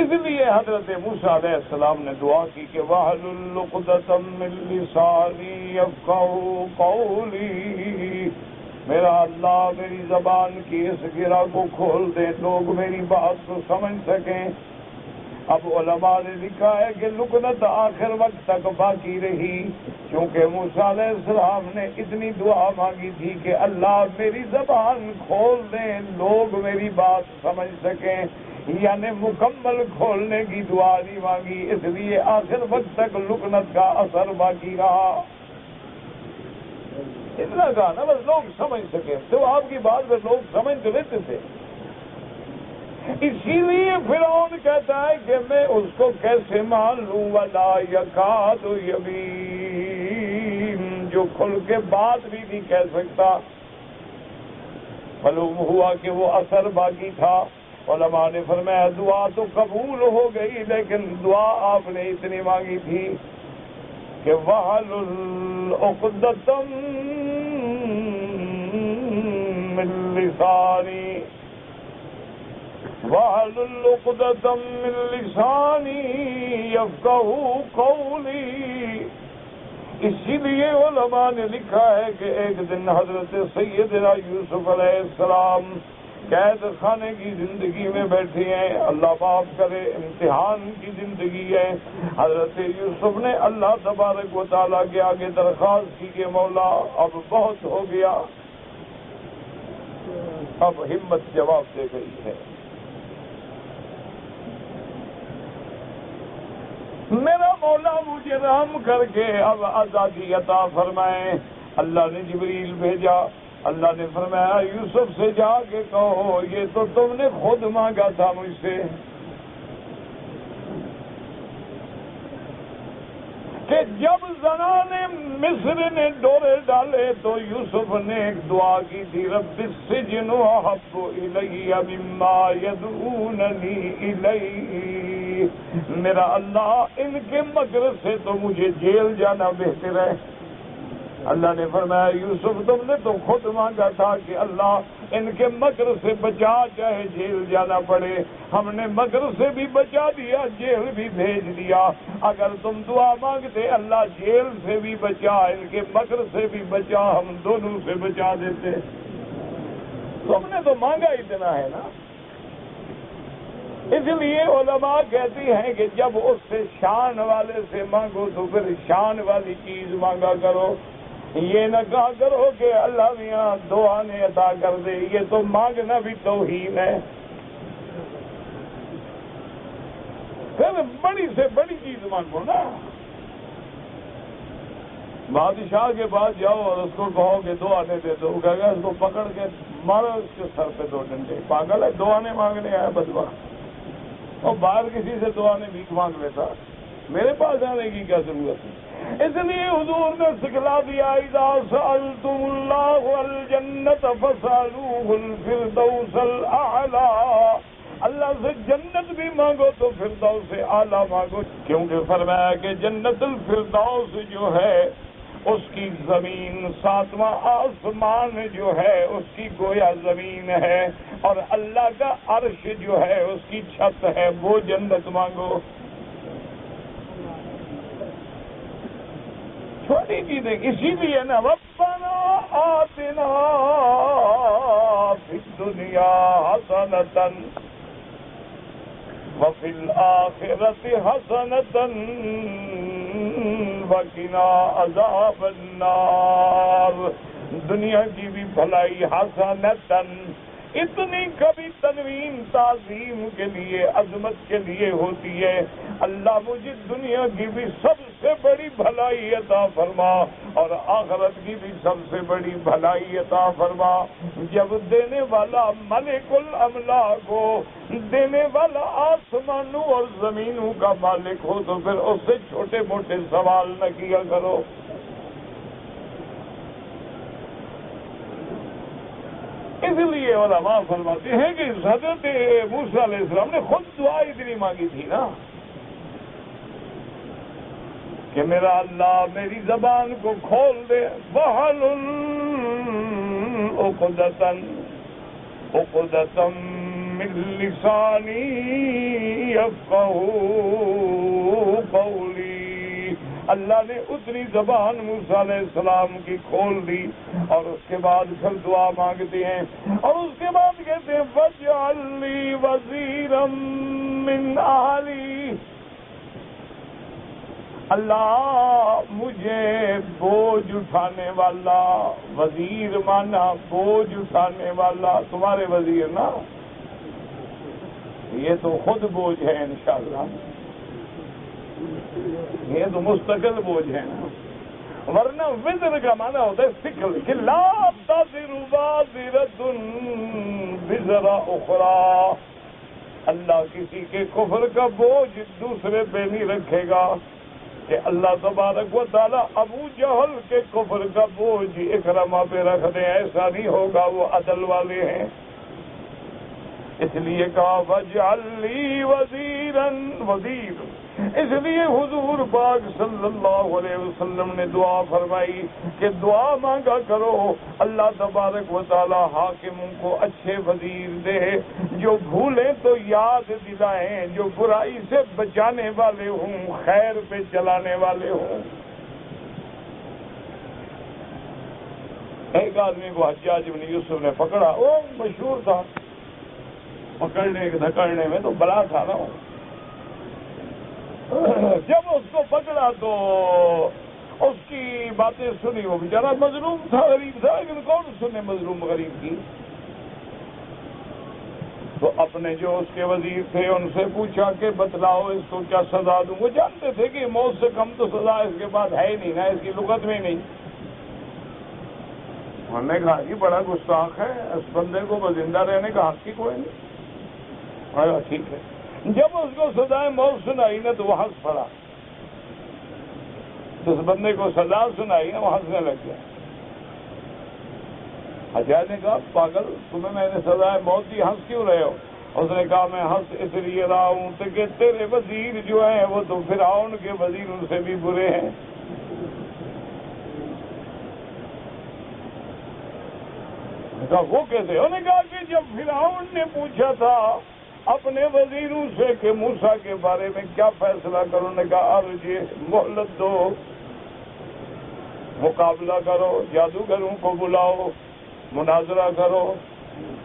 اس لیے حضرت موسیٰ علیہ السلام نے دعا کی کہ وَاحْلُلْ عُقْدَةً مِّن لِّسَانِي يَفْقَهُوا قَوْلِي، میرا اللہ میری زبان کی اس گرہ کو کھول دے، لوگ میری بات کو سمجھ سکیں۔ اب علماء نے لکھا ہے کہ لکنت آخر وقت تک باقی رہی، کیونکہ موسیٰ علیہ السلام نے اتنی دعا مانگی تھی کہ اللہ میری زبان کھول دیں، لوگ میری بات سمجھ سکیں، یعنی مکمل کھولنے کی دعا نہیں مانگی، اس لیے آخر وقت تک لکنت کا اثر باقی رہا۔ اتنا کہا نا بس لوگ سمجھ سکیں، تو آپ کی بات میں لوگ سمجھ تو لیتے تھے۔ اسی لیے فرعون کہتا ہے کہ میں اس کو کیسے مان لوں، ولا یکاد یبین، جو کھل کے بات بھی نہیں کہہ سکتا۔ معلوم ہوا کہ وہ اثر باقی تھا۔ علماء نے فرمایا دعا تو قبول ہو گئی، لیکن دعا آپ نے اتنی مانگی تھی کہ وَاحْلُلْ عُقْدَةً مِّن لِّسَانِي، وَاحْلُلْ عُقْدَةً مِّن لِّسَانِي يَفْقَهُوا قَوْلِي۔ اسی لیے علماء نے لکھا ہے کہ ایک دن حضرت سیدنا یوسف علیہ السلام قید خانے کی زندگی میں بیٹھے ہیں، اللہ معاف کرے امتحان کی زندگی ہے۔ حضرت یوسف نے اللہ تبارک و تعالیٰ کے آگے درخواست کی کہ مولا اب بہت ہو گیا، اب ہمت جواب دے گئی ہے، میرا مولا مجھے رحم کر کے اب آزادی عطا فرمائے۔ اللہ نے جبریل بھیجا، اللہ نے فرمایا یوسف سے جا کے کہو یہ تو تم نے خود مانگا تھا مجھ سے، کہ جب زنان مصر نے ڈورے ڈالے تو یوسف نے ایک دعا کی تھی، رب السجن احب الی مما یدعوننی الیہ، میرا اللہ ان کے مکر سے تو مجھے جیل جانا بہتر ہے۔ اللہ نے فرمایا یوسف تم نے تو خود مانگا تھا کہ اللہ ان کے مکر سے بچا، چاہے جیل جانا پڑے، ہم نے مکر سے بھی بچا دیا، جیل بھی بھیج دیا، اگر تم دعا مانگتے اللہ جیل سے بھی بچا، ان کے مکر سے بھی بچا، ہم دونوں سے بچا دیتے۔ تم نے تو مانگا اتنا ہے نا۔ اس لیے علماء کہتی ہیں کہ جب اس سے شان والے سے مانگو تو پھر شان والی چیز مانگا کرو، یہ نہ کہا کرو کہ اللہ میاں دعا نے عطا کر دے، یہ تو مانگنا بھی توہین ہے۔ پھر بڑی سے بڑی چیز مانگو نا۔ بادشاہ کے پاس جاؤ اور اس کو کہو کہ دو آنے دے دو، کہے گا اس کو پکڑ کے مارو، اس کے سر پہ 2 ڈنڈے، پاگل ہے، 2 آنے مانگنے آیا بدوا، اور باہر کسی سے 2 آنے بھیک مانگ لیتا، میرے پاس آنے کی کیا ضرورت ہے؟ اس لیے حضور نے سکھلا دیا اذا سألتم اللہ الجنت فسألوہ الفردوس الاعلی، اللہ سے جنت بھی مانگو تو فردوس اعلیٰ مانگو، کیونکہ فرمایا کہ جنت الفردوس جو ہے اس کی زمین 7واں آسمان جو ہے اس کی گویا زمین ہے، اور اللہ کا عرش جو ہے اس کی چھت ہے، وہ جنت مانگو۔ چھوٹی چیزیں، اسی لیے نا ربنا آتنا فی الدنیا حسنۃ وفی الآخرۃ حسنۃ وقنا عذاب النار، دنیا کی بھی بھلائی حسنۃ، اتنی کبھی تنوین تعظیم کے لیے، عظمت کے لیے ہوتی ہے، اللہ مجھے دنیا کی بھی سب سے بڑی بھلائی عطا فرما اور آخرت کی بھی سب سے بڑی بھلائی عطا فرما۔ جب دینے والا ملک الاملاک ہو، دینے والا آسمانوں اور زمینوں کا مالک ہو تو پھر اس سے چھوٹے موٹے سوال نہ کیا کرو۔ اس لیے علماء فرماتے ہیں کہ حضرت موسیٰ علیہ السلام نے خود دعا اتنی مانگی تھی نا کہ میرا اللہ میری زبان کو کھول دے، وَحْلُلْ عُقْدَةً مِّن لِّسَانِي يَفْقَهُوا قَوْلِي، اللہ نے اتنی زبان موسیٰ علیہ السلام کی کھول دی، اور اس کے بعد پھر دعا مانگتے ہیں، اور اس کے بعد کہتے ہیں وَاجْعَل لِّي وَزِيرًا مِّنْ أَهْلِي، اللہ مجھے بوجھ اٹھانے والا، وزیر مانا بوجھ اٹھانے والا، تمہارے وزیر نا، یہ تو خود بوجھ ہے انشاءاللہ، یہ تو مستقل بوجھ ہے نا، ورنہ وزر کا معنی ہوتا ہے سکل، کہ لا تزر وازرۃ وزر اخری، اللہ کسی کے کفر کا بوجھ دوسرے پہ نہیں رکھے گا، کہ اللہ تبارک و تعالی ابو جہل کے کفر کا بوجھ اکرمہ پہ رکھ دے، ایسا نہیں ہوگا، وہ عدل والے ہیں۔ اس لیے کہا وَاجْعَل لِّي وَزِيرًا، وزیر، اس لیے حضور پاک صلی اللہ علیہ وسلم نے دعا فرمائی کہ دعا مانگا کرو اللہ تبارک و تعالی حاکموں کو اچھے وزیر دے، جو بھولیں تو یاد دلائیں، جو برائی سے بچانے والے ہوں، خیر پہ چلانے والے ہوں۔ ایک آدمی کو حجاج بن یوسف نے پکڑا، وہ مشہور تھا، پکڑنے دھکڑنے میں تو بلا تھا نا، جب اس کو پکڑا تو اس کی باتیں سنی، وہ بیچارہ مظلوم تھا، غریب تھا، لیکن کون سنے مظلوم غریب کی، تو اپنے جو اس کے وزیر تھے ان سے پوچھا کہ بتلاؤ اس کو کیا سزا دوں، وہ جانتے تھے کہ موت سے کم تو سزا اس کے بعد ہے ہی نہیں نا، اس کی لغت میں نہیں۔ انہوں نے کہا کہ بڑا گستاخ ہے، اس بندے کو زندہ رہنے کا حق ہی کوئی نہیں۔ ٹھیک ہے، جب اس کو سزائے موت سنائی نا تو وہ ہنس پڑا، تو اس بندے کو سزا سنائی نا، وہ ہنسنے لگ گیا۔ حجاج نے کہا پاگل، تمہیں میں نے سزا موت دی، ہنس کیوں رہے ہو؟ اس نے کہا میں ہنس اس لیے رہا ہوں کہ تیرے وزیر جو ہیں وہ تو فرعون کے وزیر ان سے بھی برے ہیں۔ کہا وہ کیسے؟ انہوں نے کہا کہ جب فرعون نے پوچھا تھا اپنے وزیروں سے کہ موسیٰ کے بارے میں کیا فیصلہ کرو، انہوں نے کہا ارجع، مہلت دو، مقابلہ کرو، جادوگروں کو بلاؤ، مناظرہ کرو،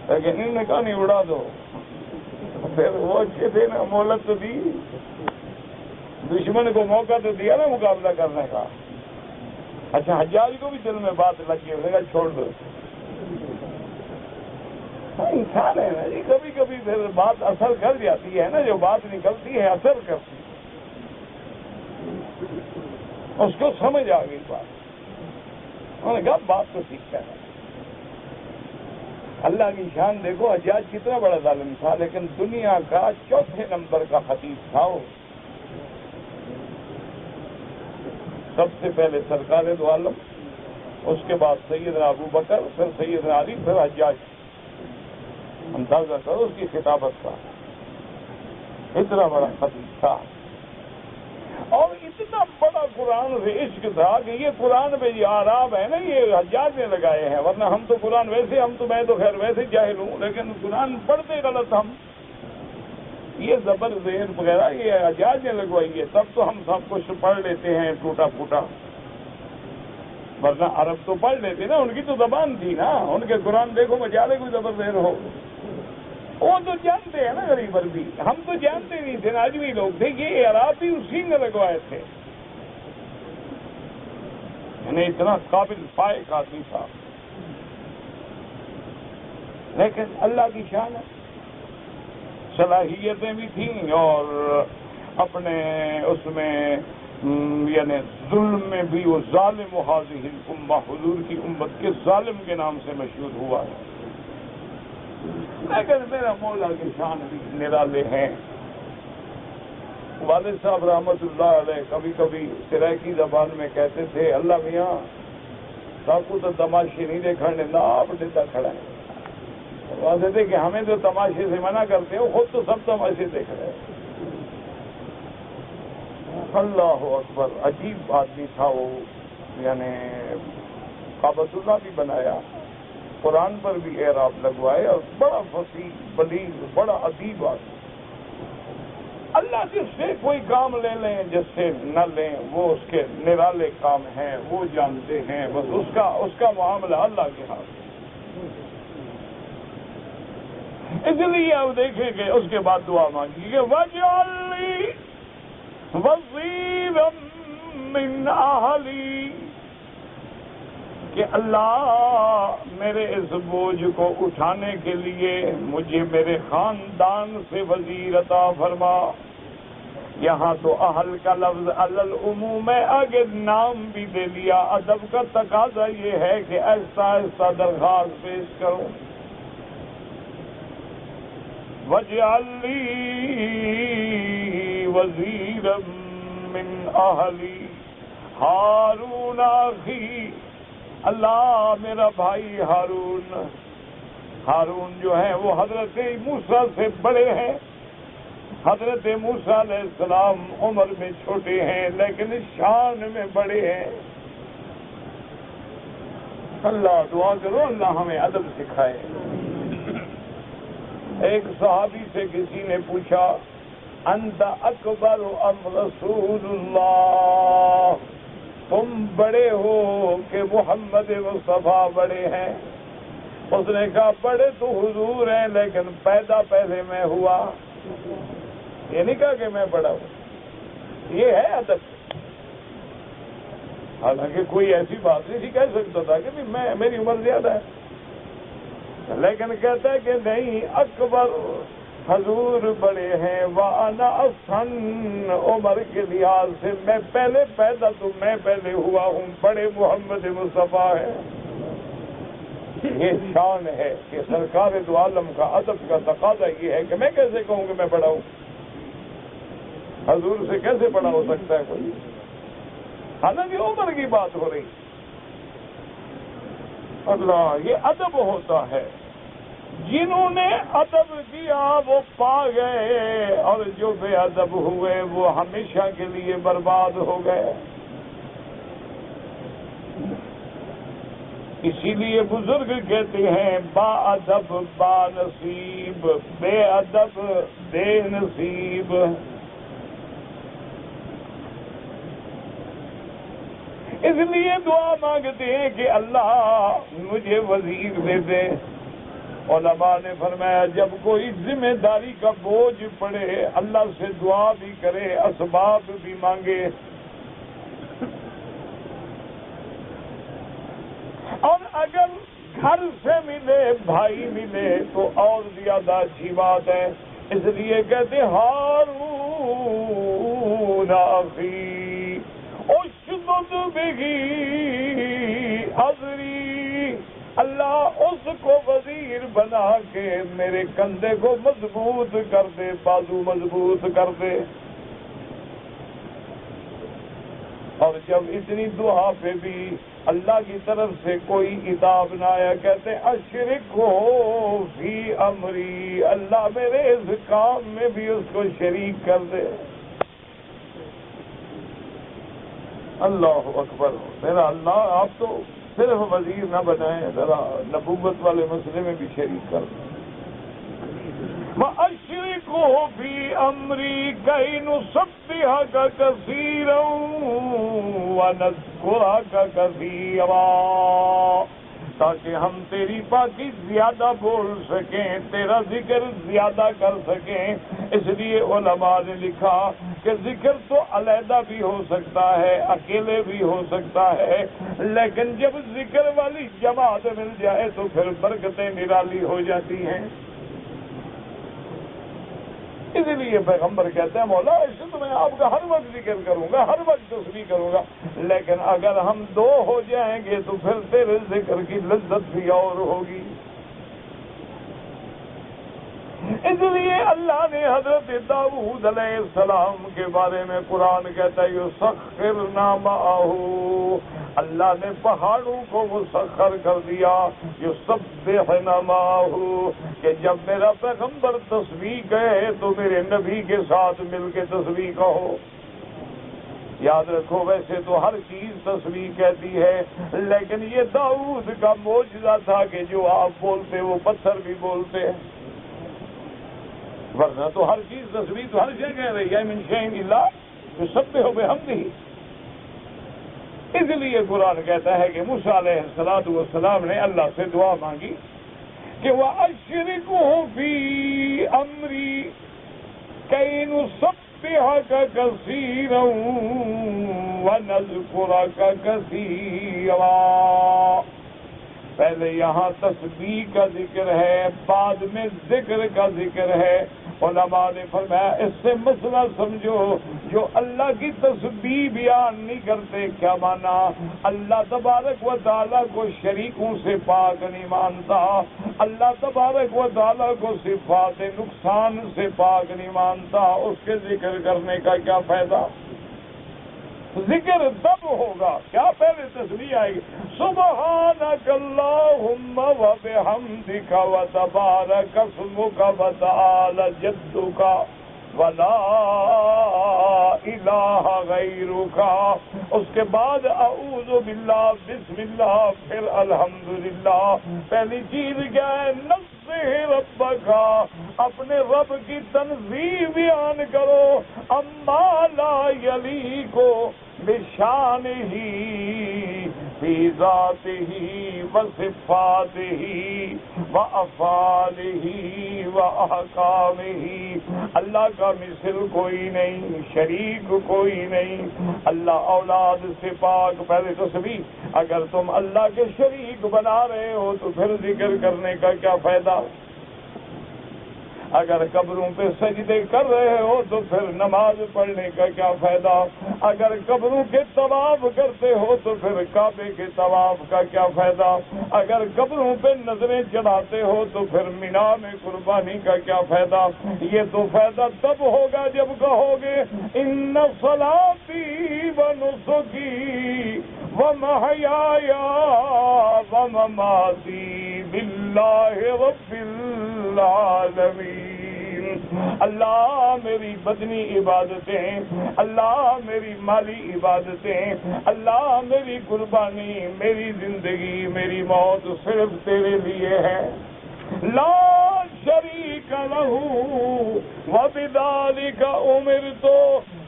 لیکن انہوں نے کہا نہیں، اڑا دو۔ پھر وہ اچھے تھے نا، مہلت تو دی، دشمن کو موقع تو دیا نا مقابلہ کرنے کا۔ اچھا حجاج کو بھی دل میں بات لگی، انہوں نے کہا چھوڑ دو۔ انسان ہے نا جی، کبھی کبھی پھر بات اثر کر جاتی ہے نا، جو بات نکلتی ہے اثر کرتی ہے، اس کو سمجھ آ گئی بات۔ انہوں نے کہا بات تو ٹھیک ہے۔ اللہ کی شان دیکھو، حجاج کتنا بڑا ظالم تھا، لیکن دنیا کا چوتھے نمبر کا خطیب تھا وہ۔ سب سے پہلے سرکار دو عالم، اس کے بعد سیدنا ابو بکر، پھر سیدنا علی، پھر حجاج۔ اندازہ کرو اس کی خطابت کا، اتنا بڑا خطیب تھا اور اتنا بڑا قرآن سے عشق تھا کہ یہ قرآن میں یہ آراب ہے نا، یہ حجاج نے لگائے ہیں، ورنہ ہم تو قرآن ویسے، ہم تو میں تو خیر ویسے جاہل ہوں، لیکن قرآن پڑھتے غلط ہم، یہ زبر زیر وغیرہ یہ حجاج نے لگوائی ہے، تب تو ہم سب کچھ پڑھ لیتے ہیں ٹوٹا پھوٹا، ورنہ عرب تو پڑھ لیتے نا، ان کی تو زبان تھی نا، ان کے قرآن دیکھو مجالے کوئی زبر زیر ہو، وہ تو جانتے ہیں نا غریب عربی، ہم تو جانتے نہیں تھے، ناجوی لوگ تھے، یہ عربی اسی نے لگوائے تھے، یعنی اتنا قابل فائق آدمی تھا، لیکن اللہ کی شان ہے، صلاحیتیں بھی تھیں اور اپنے اس میں یعنی ظلم میں بھی وہ ظالم و حاضر الامہ، حضور کی امت کے ظالم کے نام سے مشہور ہوا ہے، لیکن میرا مولا کی شان بھی نرالے ہیں۔ والد صاحب رحمت اللہ علیہ کبھی کبھی سرائکی زبان میں کہتے تھے، اللہ میاں ساکو تو تماشے نہیں دیکھنے نہ آپ دیتا کھڑا ہے، واضح تھے کہ ہمیں تو تماشے سے منع کرتے ہو، خود تو سب تماشے دیکھ رہے ہیں۔ اللہ اکبر، عجیب آدمی تھا وہ، یعنی کعبۃ اللہ بھی بنایا، قرآن پر بھی اعراب لگوائے، اور بڑا فصیح بلیغ، بڑا ادیب آدمی۔ اللہ جس سے کوئی کام لے لیں، جس سے نہ لیں، وہ اس کے نرالے کام ہیں، وہ جانتے ہیں، بس اس کا معاملہ اللہ کے ہاتھ۔ اس لیے اب دیکھیں کہ اس کے بعد دعا مانگی کہ وَاجْعَلْ لِي وَزِيرًا مِّنْ أَهْلِي، کہ اللہ میرے اس بوجھ کو اٹھانے کے لیے مجھے میرے خاندان سے وزیر عطا فرما۔ یہاں تو اہل کا لفظ علی العموم ہے، آگے نام بھی دے لیا، ادب کا تقاضا یہ ہے کہ ایسا ایسا درخواست پیش کرو۔ وَاجْعَلْ لِي وَزِيرًا مِّنْ أَهْلِي هَارُونَ أَخِي، اللہ میرا بھائی ہارون جو ہے وہ حضرت موسیٰ سے بڑے ہیں، حضرت موسیٰ علیہ السلام عمر میں چھوٹے ہیں لیکن شان میں بڑے ہیں۔ اللہ دعا کرو اللہ ہمیں ادب سکھائے۔ ایک صحابی سے کسی نے پوچھا انت اکبر ام رسول اللہ، تم بڑے ہو کہ محمد مصطفیٰ بڑے ہیں؟ اس نے کہا بڑے تو حضور ہیں لیکن پیدا پہلے میں ہوا، یہ نہیں کہا کہ میں بڑا ہوں، یہ ہے ادب۔ حالانکہ کوئی ایسی بات نہیں تھی کہہ سکتا تھا کہ میری عمر زیادہ ہے، لیکن کہتا ہے کہ نہیں، اکبر حضور بڑے ہیں، وَأَنَا أَفْحَنْ، عمر کے لحاظ سے میں پہلے پیدا تو میں پہلے ہوا ہوں، بڑے محمد مصطفیٰ ہیں۔ یہ شان ہے کہ سرکار دو عالم کا ادب کا تقاضا یہ ہے کہ میں کیسے کہوں کہ میں بڑا ہوں؟ حضور سے کیسے بڑا ہو سکتا ہے کوئی؟ حالانکہ عمر کی بات ہو رہی. اللہ، یہ ادب ہوتا ہے. جنہوں نے ادب کیا وہ پا گئے، اور جو بے ادب ہوئے وہ ہمیشہ کے لیے برباد ہو گئے. اسی لیے بزرگ کہتے ہیں با ادب با نصیب، بے ادب بے نصیب. اس لیے دعا مانگتے ہیں کہ اللہ مجھے وزیر دے دے. علماء نے فرمایا جب کوئی ذمہ داری کا بوجھ پڑے اللہ سے دعا بھی کرے، اسباب بھی مانگے، اور اگر گھر سے ملے، بھائی ملے تو اور زیادہ اچھی بات ہے. اس لیے کہتے ہارون اخی اشدد بہ اذری، اللہ اس کو وزیر بنا کے میرے کندھے کو مضبوط کر دے، بازو مضبوط کر دے. اور جب اتنی دعا پہ بھی اللہ کی طرف سے کوئی عتاب نہ آیا، کہتے اشرک ہو فی امری، اللہ میرے اس کام میں بھی اس کو شریک کر دے. اللہ اکبر. میرا اللہ آپ تو صرف وزیر نہ بنائیں، ذرا نبوت والے مسئلے میں بھی شریک کر دیں. وَأَشْرِكْهُ فِي أَمْرِي كَيْ نُسَبِّحَكَ كَثِيرًا وَنَذْكُرَكَ كَثِيرًا، تاکہ ہم تیری پاکی زیادہ بول سکیں، تیرا ذکر زیادہ کر سکیں. اس لیے علماء نے لکھا کہ ذکر تو علیحدہ بھی ہو سکتا ہے، اکیلے بھی ہو سکتا ہے، لیکن جب ذکر والی جماعت مل جائے تو پھر برکتیں نرالی ہو جاتی ہیں. اس لیے پیغمبر کہتے ہیں مولا ایسے تو میں آپ کا ہر وقت ذکر کروں گا، ہر وقت تسبیح کروں گا، لیکن اگر ہم دو ہو جائیں گے تو پھر تیرے ذکر کی لذت بھی اور ہوگی. اس لیے اللہ نے حضرت داؤد علیہ السلام کے بارے میں قرآن کہتا ہے یسخرنا معہ، اللہ نے پہاڑوں کو مسخر کر دیا. یسبحنا معہ، کہ جب میرا پیغمبر تسبیح کہے تو میرے نبی کے ساتھ مل کے تسبیح کہو. یاد رکھو ویسے تو ہر چیز تسبیح کہتی ہے، لیکن یہ داؤد کا معجزہ تھا کہ جو آپ بولتے وہ پتھر بھی بولتے ہیں، ورنہ تو ہر چیز تسبیح تو ہر جگہ کہہ رہی ہے من شیء الا یسبح بحمدہ. اس لیے قرآن کہتا ہے کہ موسیٰ علیہ السلام نے اللہ سے دعا مانگی کہ وَأَشْرِكْهُ فِي أَمْرِي كَيْ نُسَبِّحَكَ كَثِيرًا وَنَذْكُرَكَ كَثِيرًا. پہلے یہاں تسبیح کا ذکر ہے، بعد میں ذکر کا ذکر ہے. علماء نے فرمایا اس سے مسئلہ سمجھو، جو اللہ کی تسبیح بیان نہیں کرتے کیا مانا؟ اللہ تبارک و تعالیٰ کو شریکوں سے پاک نہیں مانتا، اللہ تبارک و تعالیٰ کو صفات نقصان سے پاک نہیں مانتا. اس کے ذکر کرنے کا کیا فائدہ؟ ذکر تب ہوگا کیا پہلے تسبیح آئے گی سبحانک اللہم و بحمدک و تبارک اسمک و تعالی جدک و لا الہ غیرک. اس کے بعد اعوذ باللہ، بسم اللہ، پھر الحمدللہ. پہلی چیز کیا ہے؟ نزہ ربک، اپنے رب کی تنزیہ بیان کرو. اما لا یلیق بشانہ فی ذاتہ و صفاتہ و افعالہ و احکامہ. اللہ کا مثل کوئی نہیں، شریک کوئی نہیں. اللہ اولاد سے پاک. پہلے تسبیح، اگر تم اللہ کے شریک بنا رہے ہو تو پھر ذکر کرنے کا کیا فائدہ؟ اگر قبروں پہ سجدے کر رہے ہو تو پھر نماز پڑھنے کا کیا فائدہ؟ اگر قبروں کے طواف کرتے ہو تو پھر کعبے کے طواف کا کیا فائدہ؟ اگر قبروں پہ نظریں چڑھاتے ہو تو پھر مینا میں قربانی کا کیا فائدہ؟ یہ تو فائدہ تب ہوگا جب کہو گے ان صلاتی و نسکی و محیایا و مماتی باللہ رب العالمین۔ اللہ میری بدنی عبادتیں، اللہ میری مالی عبادتیں، اللہ میری قربانی، میری زندگی، میری موت صرف تیرے لیے ہے۔ لا شریک لہ وبذالک امرت،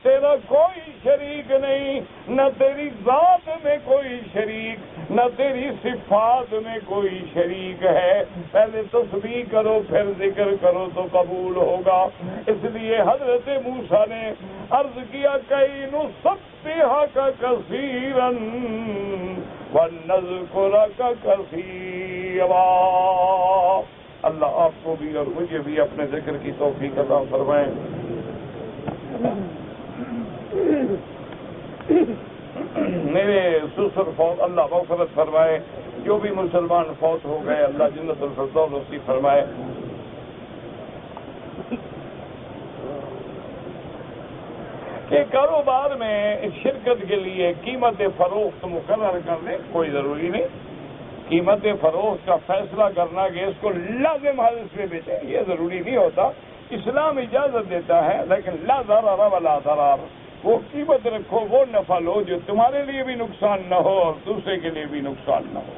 تیرا کوئی شریک نہیں، نہ تیری ذات میں کوئی شریک، نہ تیری صفات میں کوئی شریک ہے۔ پہلے تسبیح کرو پھر ذکر کرو تو قبول ہوگا۔ اس لیے حضرت موسیٰ نے عرض کیا کہ نسبحک کثیرا ونذکرک کثیرا۔ اللہ آپ کو بھی اور مجھے بھی اپنے ذکر کی توفیق عطا فرمائے۔ میرے سسر فوت اللہ مغفرت فرمائے، جو بھی مسلمان فوت ہو گئے اللہ جنت الفردوس نصیب فرمائے۔ کہ کاروبار میں شرکت کے لیے قیمت فروخت مقرر کرنے کوئی ضروری نہیں۔ قیمت فروخت کا فیصلہ کرنا کہ اس کو لازم حالت میں بیچیں یہ ضروری نہیں ہوتا۔ اسلام اجازت دیتا ہے، لیکن لا ضرر ولا ضرار۔ وہ قیمت رکھو، وہ نفع لو جو تمہارے لیے بھی نقصان نہ ہو اور دوسرے کے لیے بھی نقصان نہ ہو۔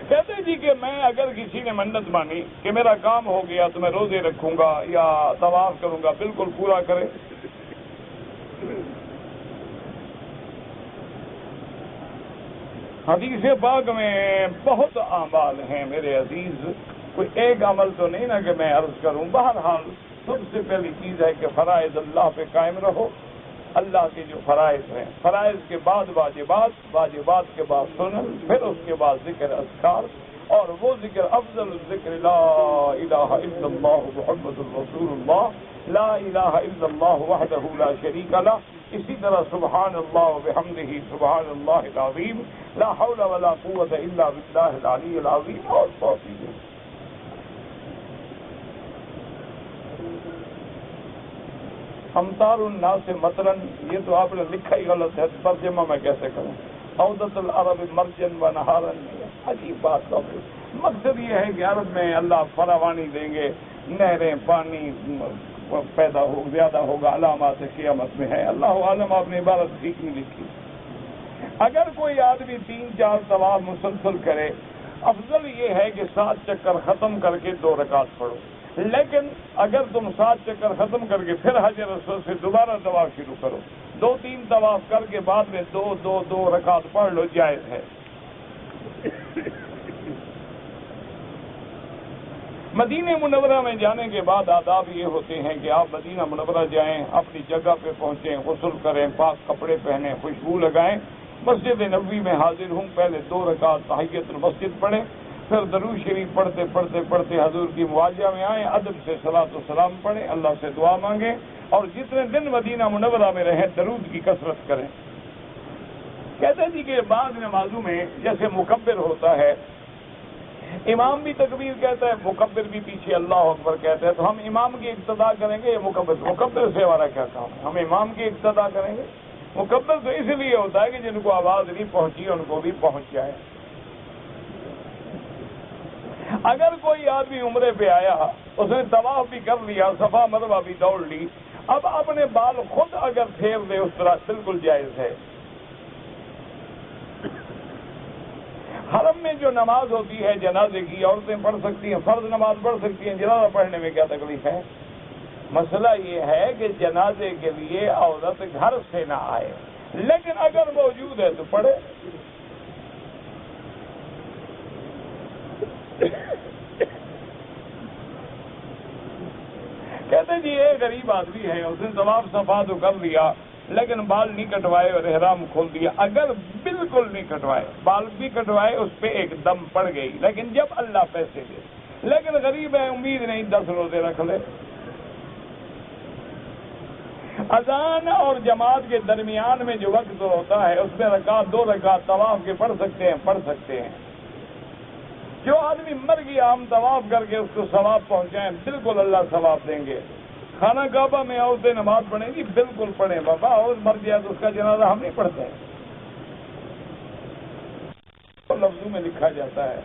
کہتے جی کہ میں اگر کسی نے منت مانی کہ میرا کام ہو گیا تو میں روزے رکھوں گا یا طواف کروں گا، بالکل پورا کرے۔ حدیث پاک میں بہت اعمال ہیں میرے عزیز، کوئی ایک عمل تو نہیں نا کہ میں عرض کروں۔ بہرحال سب سے پہلی چیز ہے کہ فرائض اللہ پہ قائم رہو۔ اللہ کے جو فرائض ہیں، فرائض کے بعد واجبات، واجبات کے بعد سنن، پھر اس کے بعد ذکر اذکار، اور وہ ذکر افضل الذکر لا الہ الا اللہ محمد الرسول اللہ، لا الہ الا اللہ وحدہ لا شریک لہ۔ اسی طرح سبحان اللہ وبحمدہ سبحان اللہ العظیم، لا حول ولا قوت الا باللہ العلی العظیم، اور بہت چیزیں۔ امطار الناس مطرن، یہ تو آپ نے لکھا ہی غلط ہے، ترجمہ میں کیسے کروں؟ عودت العرب مرجن و نہارن، عجیب بات کا مقصد یہ ہے کہ عرب میں اللہ فراوانی دیں گے، نہریں، پانی پیدا ہو زیادہ ہوگا، علامات قیامت میں ہے۔ اللہ عالم، آپ نے عبارت ٹھیک نہیں لکھی۔ اگر کوئی آدمی 3-4 طواف مسلسل کرے، افضل یہ ہے کہ 7 چکر ختم کر کے 2 رکعت پڑھو۔ لیکن اگر تم 7 چکر ختم کر کے پھر حجر اسود سے دوبارہ طواف شروع کرو، 2-3 طواف کر کے بعد میں 2 رکعت پڑھ لو، جائز ہے۔ مدینہ منورہ میں جانے کے بعد آداب یہ ہوتے ہیں کہ آپ مدینہ منورہ جائیں، اپنی جگہ پہ پہنچیں، غسل کریں، پاک کپڑے پہنیں، خوشبو لگائیں، مسجد نبوی میں حاضر ہوں، پہلے 2 رکعت تحیۃ المسجد پڑھیں، پھر درود شریف پڑھتے پڑھتے حضور کی مواجہہ میں آئیں، ادب سے صلاۃ و سلام پڑھیں، اللہ سے دعا مانگیں، اور جتنے دن مدینہ منورہ میں رہیں درود کی کثرت کریں۔ کہتے ہیں جی کہ بعض نمازوں میں جیسے مکبر ہوتا ہے، امام بھی تکبیر کہتا ہے، مکبر بھی پیچھے اللہ اکبر کہتا ہے، تو ہم امام کی اقتدا کریں گے یا مکبر سے ہمارا کیا کام ہے؟ ہم امام کی اقتدا کریں گے۔ مکبر تو اس لیے ہوتا ہے کہ جن کو آواز نہیں پہنچی ان کو بھی پہنچ جائے۔ اگر کوئی آدمی عمرے پہ آیا، اس نے طواف بھی کر لیا، صفا مروہ بھی دوڑ لی، اب اپنے بال خود اگر پھیر دے اس طرح بالکل جائز ہے۔ حرم میں جو نماز ہوتی ہے جنازے کی، عورتیں پڑھ سکتی ہیں، فرض نماز پڑھ سکتی ہیں، جنازہ پڑھنے میں کیا تکلیف ہے؟ مسئلہ یہ ہے کہ جنازے کے لیے عورت گھر سے نہ آئے، لیکن اگر موجود ہے تو پڑھے۔ کہتے جی ایک غریب آدمی ہے، اس نے طواف صفا تو کر لیا لیکن بال نہیں کٹوائے اور احرام کھول دیا، اگر بالکل نہیں کٹوائے، بال بھی کٹوائے اس پہ ایک دم پڑ گئی، لیکن جب اللہ پیسے دے، لیکن غریب ہے امید نہیں 10 روزے رکھ لے۔ اذان اور جماعت کے درمیان میں جو وقت ہوتا ہے اس میں رکعت 2 رکعت طواف کے پڑھ سکتے ہیں۔ جو آدمی مر گیا ہم طواف کر کے اس کو ثواب پہنچائیں، بالکل اللہ ثواب دیں گے۔ خانہ کعبہ میں عورتیں نماز پڑھیں گی، بالکل پڑھیں، بابا عورت مر گیا تو اس کا جنازہ ہم نہیں پڑھتے ہیں، لفظوں میں لکھا جاتا ہے۔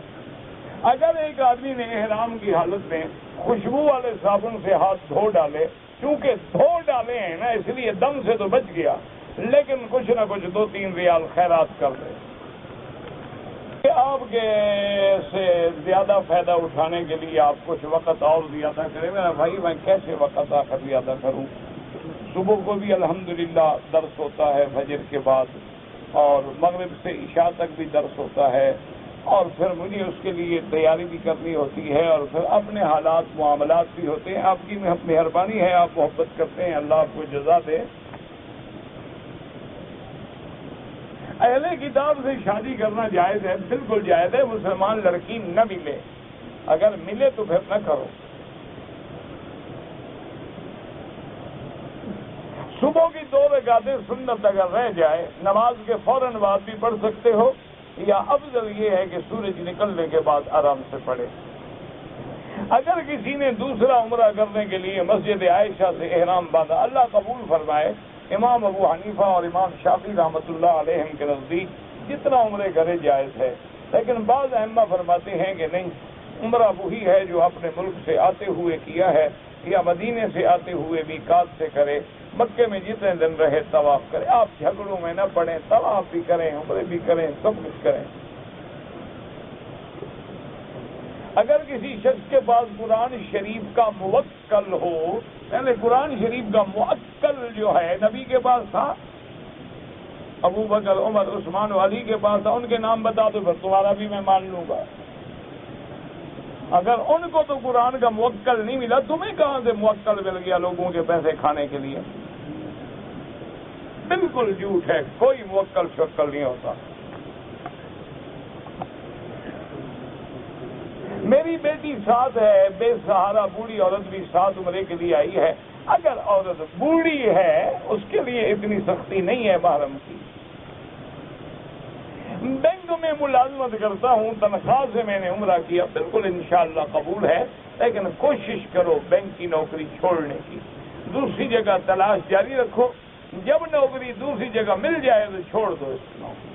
اگر ایک آدمی نے احرام کی حالت میں خوشبو والے صابن سے ہاتھ دھو ڈالے، چونکہ دھو ڈالے ہیں نا اس لیے دم سے تو بچ گیا، لیکن کچھ نہ کچھ 2-3 ریال خیرات کر دے۔ آپ کے سے زیادہ فائدہ اٹھانے کے لیے آپ کچھ وقت اور زیادہ کریں۔ میرا بھائی میں کیسے وقت آخر زیادہ کروں؟ صبح کو بھی الحمدللہ درس ہوتا ہے فجر کے بعد، اور مغرب سے عشاء تک بھی درس ہوتا ہے، اور پھر مجھے اس کے لیے تیاری بھی کرنی ہوتی ہے، اور پھر اپنے حالات معاملات بھی ہوتے ہیں۔ آپ کی مہربانی ہے، آپ محبت کرتے ہیں، اللہ آپ کو جزا دے۔ اہل کتاب سے شادی کرنا جائز ہے، بالکل جائز ہے، مسلمان لڑکی نہ ملے، اگر ملے تو پھر نہ کرو۔ صبح کی 2 رکعتیں سنت اگر رہ جائے نماز کے فوراً بعد بھی پڑھ سکتے ہو، یا افضل یہ ہے کہ سورج نکلنے کے بعد آرام سے پڑھے۔ اگر کسی نے دوسرا عمرہ کرنے کے لیے مسجد عائشہ سے احرام باندھا، اللہ قبول فرمائے، امام ابو حنیفہ اور امام شافعی رحمۃ اللہ علیہ کے نزدیک جتنا عمرے کرے جائز ہے، لیکن بعض ائمہ فرماتے ہیں کہ نہیں، عمرہ وہی ہے جو اپنے ملک سے آتے ہوئے کیا ہے، یا مدینے سے آتے ہوئے میقات سے کرے، مکے میں جتنے دن رہے طواف کرے۔ آپ جھگڑوں میں نہ پڑیں، طواف بھی کریں، عمرے بھی کریں، سب کچھ کریں۔ اگر کسی شخص کے پاس قرآن شریف کا موکل ہو، یعنی قرآن شریف کا موکل جو ہے نبی کے پاس تھا، ابو بکر، عمر، عثمان و علی کے پاس تھا، ان کے نام بتا دو پھر تمہارا بھی میں مان لوں گا۔ اگر ان کو تو قرآن کا موکل نہیں ملا، تمہیں کہاں سے موکل مل گیا لوگوں کے پیسے کھانے کے لیے؟ بالکل جھوٹ ہے، کوئی موکل شکل نہیں ہوتا۔ میری بیٹی ساتھ ہے، بے سہارا بوڑھی عورت بھی ساتھ عمرے کے لیے آئی ہے۔ اگر عورت بوڑھی ہے اس کے لیے اتنی سختی نہیں ہے محرم کی۔ بینک میں ملازمت کرتا ہوں، تنخواہ سے میں نے عمرہ کیا، بالکل انشاءاللہ قبول ہے، لیکن کوشش کرو بینک کی نوکری چھوڑنے کی، دوسری جگہ تلاش جاری رکھو، جب نوکری دوسری جگہ مل جائے تو چھوڑ دو اس نوکری،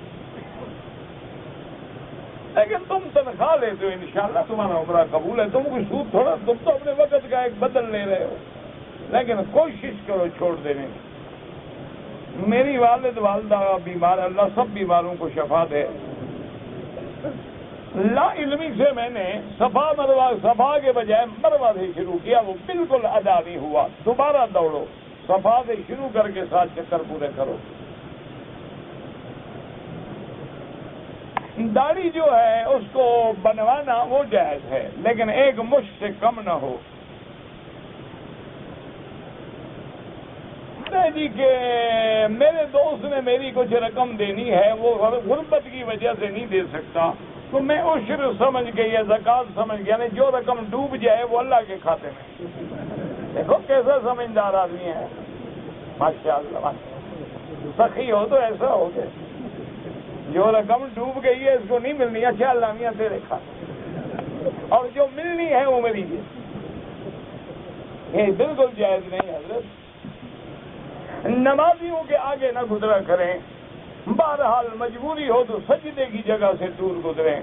لیکن تم تنخواہ لیتے ہو، انشاءاللہ تمہارا عمرہ قبول ہے، تم کوئی سود تھوڑا، تم تو اپنے وقت کا ایک بدل لے رہے ہو، لیکن کوشش کرو چھوڑ دینے کی۔ میری والد والدہ بیمار، اللہ سب بیماروں کو شفا دے۔ لا علمی سے میں نے صفا کے بجائے مروہ سے شروع کیا، وہ بالکل ادا نہیں ہوا، دوبارہ دوڑو، صفا سے شروع کر کے 7 چکر پورے کرو۔ داڑھی جو ہے اس کو بنوانا وہ جائز ہے، لیکن 1 مشت سے کم نہ ہو۔ جی کہ میرے دوست نے میری کچھ رقم دینی ہے، وہ غربت کی وجہ سے نہیں دے سکتا، تو میں عشر سمجھ کے یا زکات سمجھ گیا، یعنی جو رقم ڈوب جائے وہ اللہ کے کھاتے میں۔ دیکھو کیسا سمجھدار آدمی ہے، ماشاءاللہ، سخی ہو تو ایسا ہو گیا، جو رقم ڈوب گئی ہے اس کو نہیں ملنی، اچھا اللہ میاں تیرے کھاتے، اور جو ملنی ہے وہ میری ہے۔ یہ بالکل جائز نہیں حضرت۔ نمازیوں کے آگے نہ گزرا کریں، بہرحال مجبوری ہو تو سجدے کی جگہ سے دور گزریں۔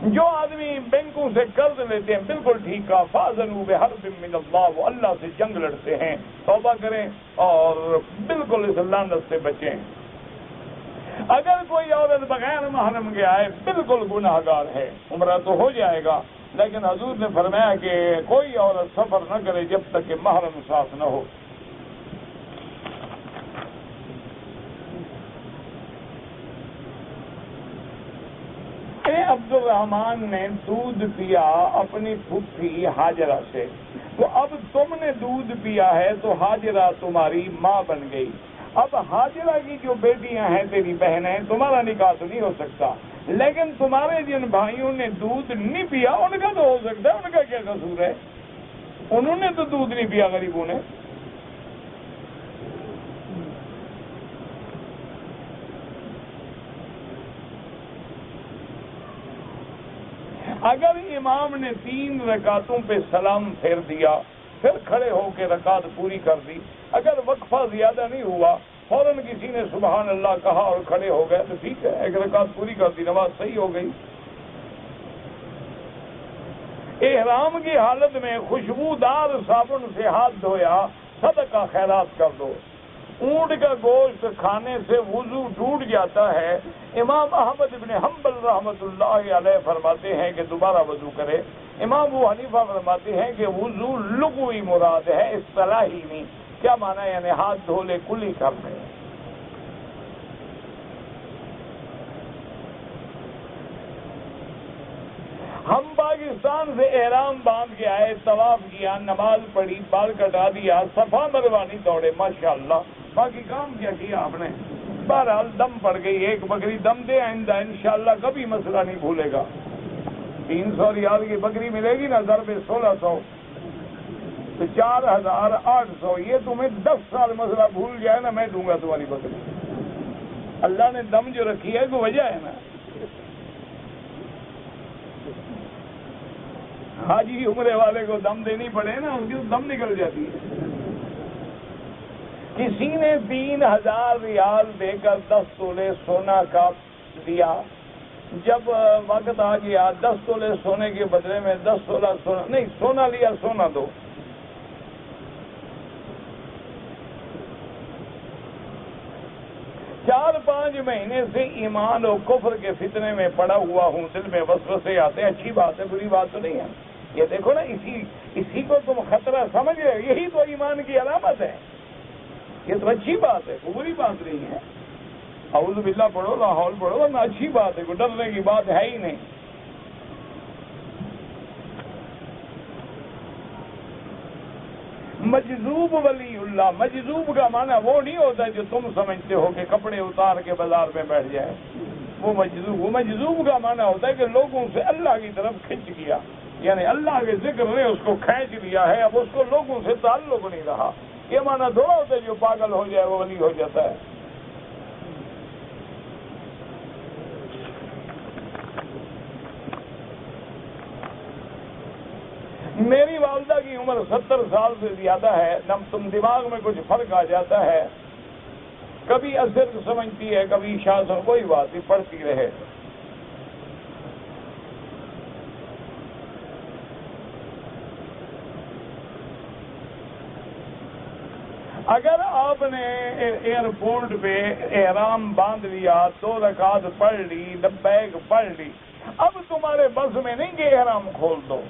جو آدمی بینکوں سے قرض لیتے ہیں بالکل ٹھیک کہا، فاذنوا بحرب من اللہ، وہ اللہ سے جنگ لڑتے ہیں، توبہ کریں اور بالکل اس لعنت سے بچیں۔ اگر کوئی عورت بغیر محرم کے آئے بالکل گناہ گار ہے، عمرہ تو ہو جائے گا، لیکن حضور نے فرمایا کہ کوئی عورت سفر نہ کرے جب تک کہ محرم ساتھ نہ ہو۔ عبد الرحمان نے دودھ پیا اپنی پھوپھی ہاجرہ سے، تو اب تم نے دودھ پیا ہے تو ہاجرہ تمہاری ماں بن گئی۔ اب حاجرہ کی جو بیٹیاں ہیں تیری بہنیں، تمہارا نکاح تو نہیں ہو سکتا، لیکن تمہارے جن بھائیوں نے دودھ نہیں پیا ان کا تو ہو سکتا ہے، ان کا کیا قصور ہے؟ انہوں نے تو دودھ نہیں پیا غریبوں نے۔ اگر امام نے 3 رکعتوں پہ سلام پھیر دیا، پھر کھڑے ہو کے رکعت پوری کر دی، اگر وقفہ زیادہ نہیں ہوا، فوراً کسی نے سبحان اللہ کہا اور کھڑے ہو گئے تو ٹھیک ہے، ایک رکعت پوری کر دی، نماز صحیح ہو گئی۔ احرام کی حالت میں خوشبودار صابن سے ہاتھ دھویا، صدقہ خیرات کر دو۔ اونٹ کا گوشت کھانے سے وضو ٹوٹ جاتا ہے، امام احمد بن حنبل رحمۃ اللہ علیہ فرماتے ہیں کہ دوبارہ وضو کرے۔ امام ابو حنیفہ فرماتے ہیں کہ وضو لغوی مراد ہے، اصطلاحی نہیں۔ کیا معنی؟ یعنی ہاتھ دھو لے، کلی کر لے۔ ہم پاکستان سے احرام باندھ کے آئے، طواف کیا، نماز پڑھی، بال کٹا دیا، صفا مروا نہیں دوڑے، ماشاءاللہ، باقی کام کیا کیا آپ نے؟ بہرحال دم پڑ گئی، ایک بکری دم دے، آئندہ انشاءاللہ کبھی مسئلہ نہیں بھولے گا۔ 300 ریال کی بکری ملے گی نا، ضرب 1600 تو 4800، یہ تمہیں 10 سال مسئلہ بھول جائے نا، میں دوں گا تمہاری بکری۔ اللہ نے دم جو رکھی ہے تو وجہ ہے نا۔ حاجی عمرے والے کو دم دینی پڑے نا، ان کی تو دم نکل جاتی ہے۔ کسی نے 3000 ریال دے کر 10 تولے سونا کا دیا، جب وقت آ گیا 10 تولے سونے کے بدلے میں 10 تولہ سونا نہیں، سونا لیا، سونا دو۔ چار 5 مہینے سے ایمان اور کفر کے فتنے میں پڑا ہوا ہوں، دل میں وسوسے آتے ہیں، اچھی بات ہے، بری بات تو نہیں ہے۔ یہ دیکھو نا، اسی کو تم خطرہ سمجھ رہے ہو، یہی تو ایمان کی علامت ہے۔ یہ تو اچھی بات ہے، کوئی بری بات نہیں ہے۔ اعوذ باللہ پڑھو، لا حول پڑھو، ورنہ اچھی بات ہے، کوئی ڈرنے کی بات ہے ہی نہیں۔ مجذوب ولی اللہ، مجذوب کا معنی وہ نہیں ہوتا جو تم سمجھتے ہو کہ کپڑے اتار کے بازار میں بیٹھ جائے، وہ مجذوب کا معنی ہوتا ہے کہ لوگوں سے اللہ کی طرف کھنچ گیا، یعنی اللہ کے ذکر نے اس کو کھینچ لیا ہے، اب اس کو لوگوں سے تعلق نہیں رہا۔ یہ معنی تھوڑا ہوتا ہے جو پاگل ہو جائے وہ ولی ہو جاتا ہے۔ میری والدہ کی عمر 70 سال سے زیادہ ہے، تم دماغ میں کچھ فرق آ جاتا ہے، کبھی عصر سمجھتی ہے، کبھی عشاء، کوئی بات نہیں، پڑھتی رہے۔ اگر آپ نے ایئرپورٹ پہ احرام باندھ لیا، 2 رکعت پڑھ لی، لبیک پڑھ لی، اب تمہارے بس میں نہیں کہ احرام کھول دو،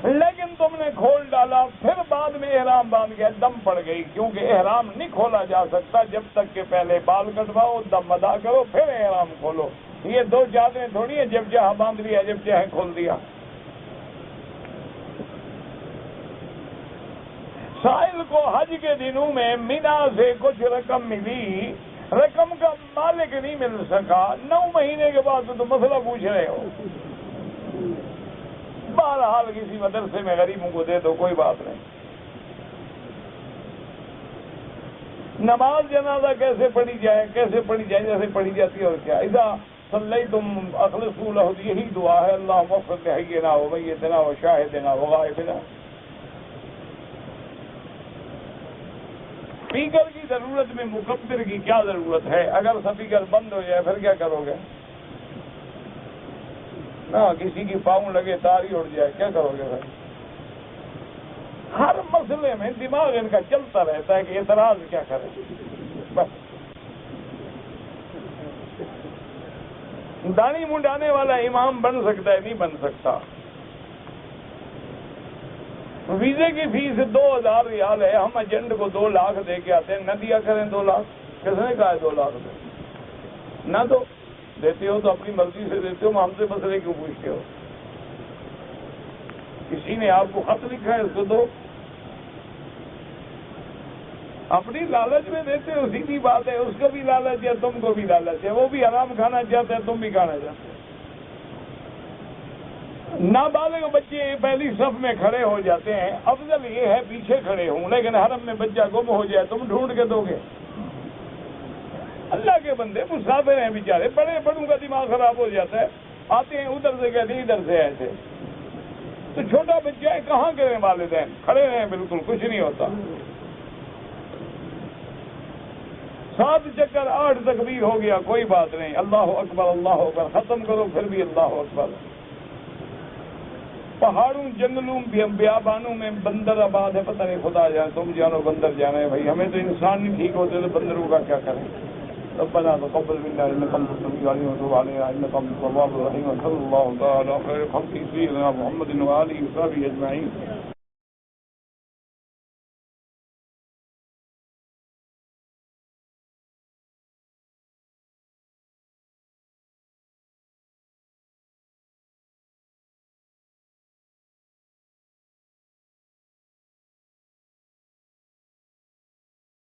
لیکن تم نے کھول ڈالا، پھر بعد میں احرام باندھ گیا، دم پڑ گئی، کیونکہ احرام نہیں کھولا جا سکتا جب تک کہ پہلے بال کٹواؤ، دم ادا کرو، پھر احرام کھولو۔ یہ 2 چادریں تھوڑی ہیں، جب چاہے باندھ لیا، جب چاہے کھول دیا۔ سائل کو حج کے دنوں میں مینا سے کچھ رقم ملی، رقم کا مالک نہیں مل سکا، 9 مہینے کے بعد تو مسئلہ پوچھ رہے ہو۔ بہرحال کسی مدرسے میں غریبوں کو دے دو، کوئی بات نہیں۔ نماز جنازہ کیسے پڑھی جائے؟ جیسے پڑھی جاتی ہے، اور کیا؟ اذا صلیتم اخلصوا لہ، یہی دعا ہے، اللہم اغفر لحینا ومیتنا وشاہدنا وغائبنا۔ اسپیکر کی ضرورت میں مکبر کی کیا ضرورت ہے؟ اگر اسپیکر بند ہو جائے پھر کیا کرو گے؟ کسی کی پاؤں لگے، تاری اڑ جائے، کیا کرو گے بھائی؟ ہر مسئلے میں دماغ ان کا چلتا رہتا ہے کہ اعتراض کیا کرے، بس داڑھی منڈانے والا امام بن سکتا ہے، نہیں بن سکتا۔ ویزے کی فیس 2000 ریال ہے، ہم ایجنٹ کو 2 لاکھ دے کے آتے ہیں، نہ دیا کریں 2 لاکھ، کس نے کہا ہے 2 لاکھ دے؟ نہ دو، دیتے ہو تو اپنی مرضی سے دیتے ہو، ہم سے مسئلے کیوں پوچھتے ہو؟ کسی نے آپ کو خط لکھا ہے، اس کو دو۔ اپنی لالچ میں دیتے ہو، سیدھی بات ہے، اس کو بھی لالچ ہے، تم کو بھی لالچ ہے، وہ بھی حرام کھانا چاہتے ہیں، تم بھی کھانا چاہتے ہیں۔ نابالغ بچے پہلی صف میں کھڑے ہو جاتے ہیں، افضل یہ ہے پیچھے کھڑے ہوں، لیکن حرم میں بچہ گم ہو جائے تم ڈھونڈ کے دو گے؟ اللہ کے بندے مسافر ہیں بیچارے، بڑے بڑوں کا دماغ خراب ہو جاتا ہے، آتے ہیں ادھر سے کہتے ہیں ادھر سے ایسے، تو چھوٹا بچہ ہے، کہاں گئے والدین؟ کھڑے رہے بالکل، کچھ نہیں ہوتا۔ 7 چکر 8 تکبیر ہو گیا، کوئی بات نہیں، اللہ اکبر اللہ اکبر، ختم کرو پھر بھی اللہ اکبر۔ پہاڑوں جنگلوں بیابانوں میں بندر آباد ہے، پتہ نہیں خدا جانے، تم جانو بندر جانا ہے بھائی، ہمیں تو انسان نہیں ٹھیک ہوتے تو بندروں کا کیا کریں؟ ربنا تقبل منا انك انت السميع العليم وتب علينا انك انت التواب الرحيم، وصلى الله تعالى على خير خلقه سيدنا محمد وآله وصحبه اجمعين۔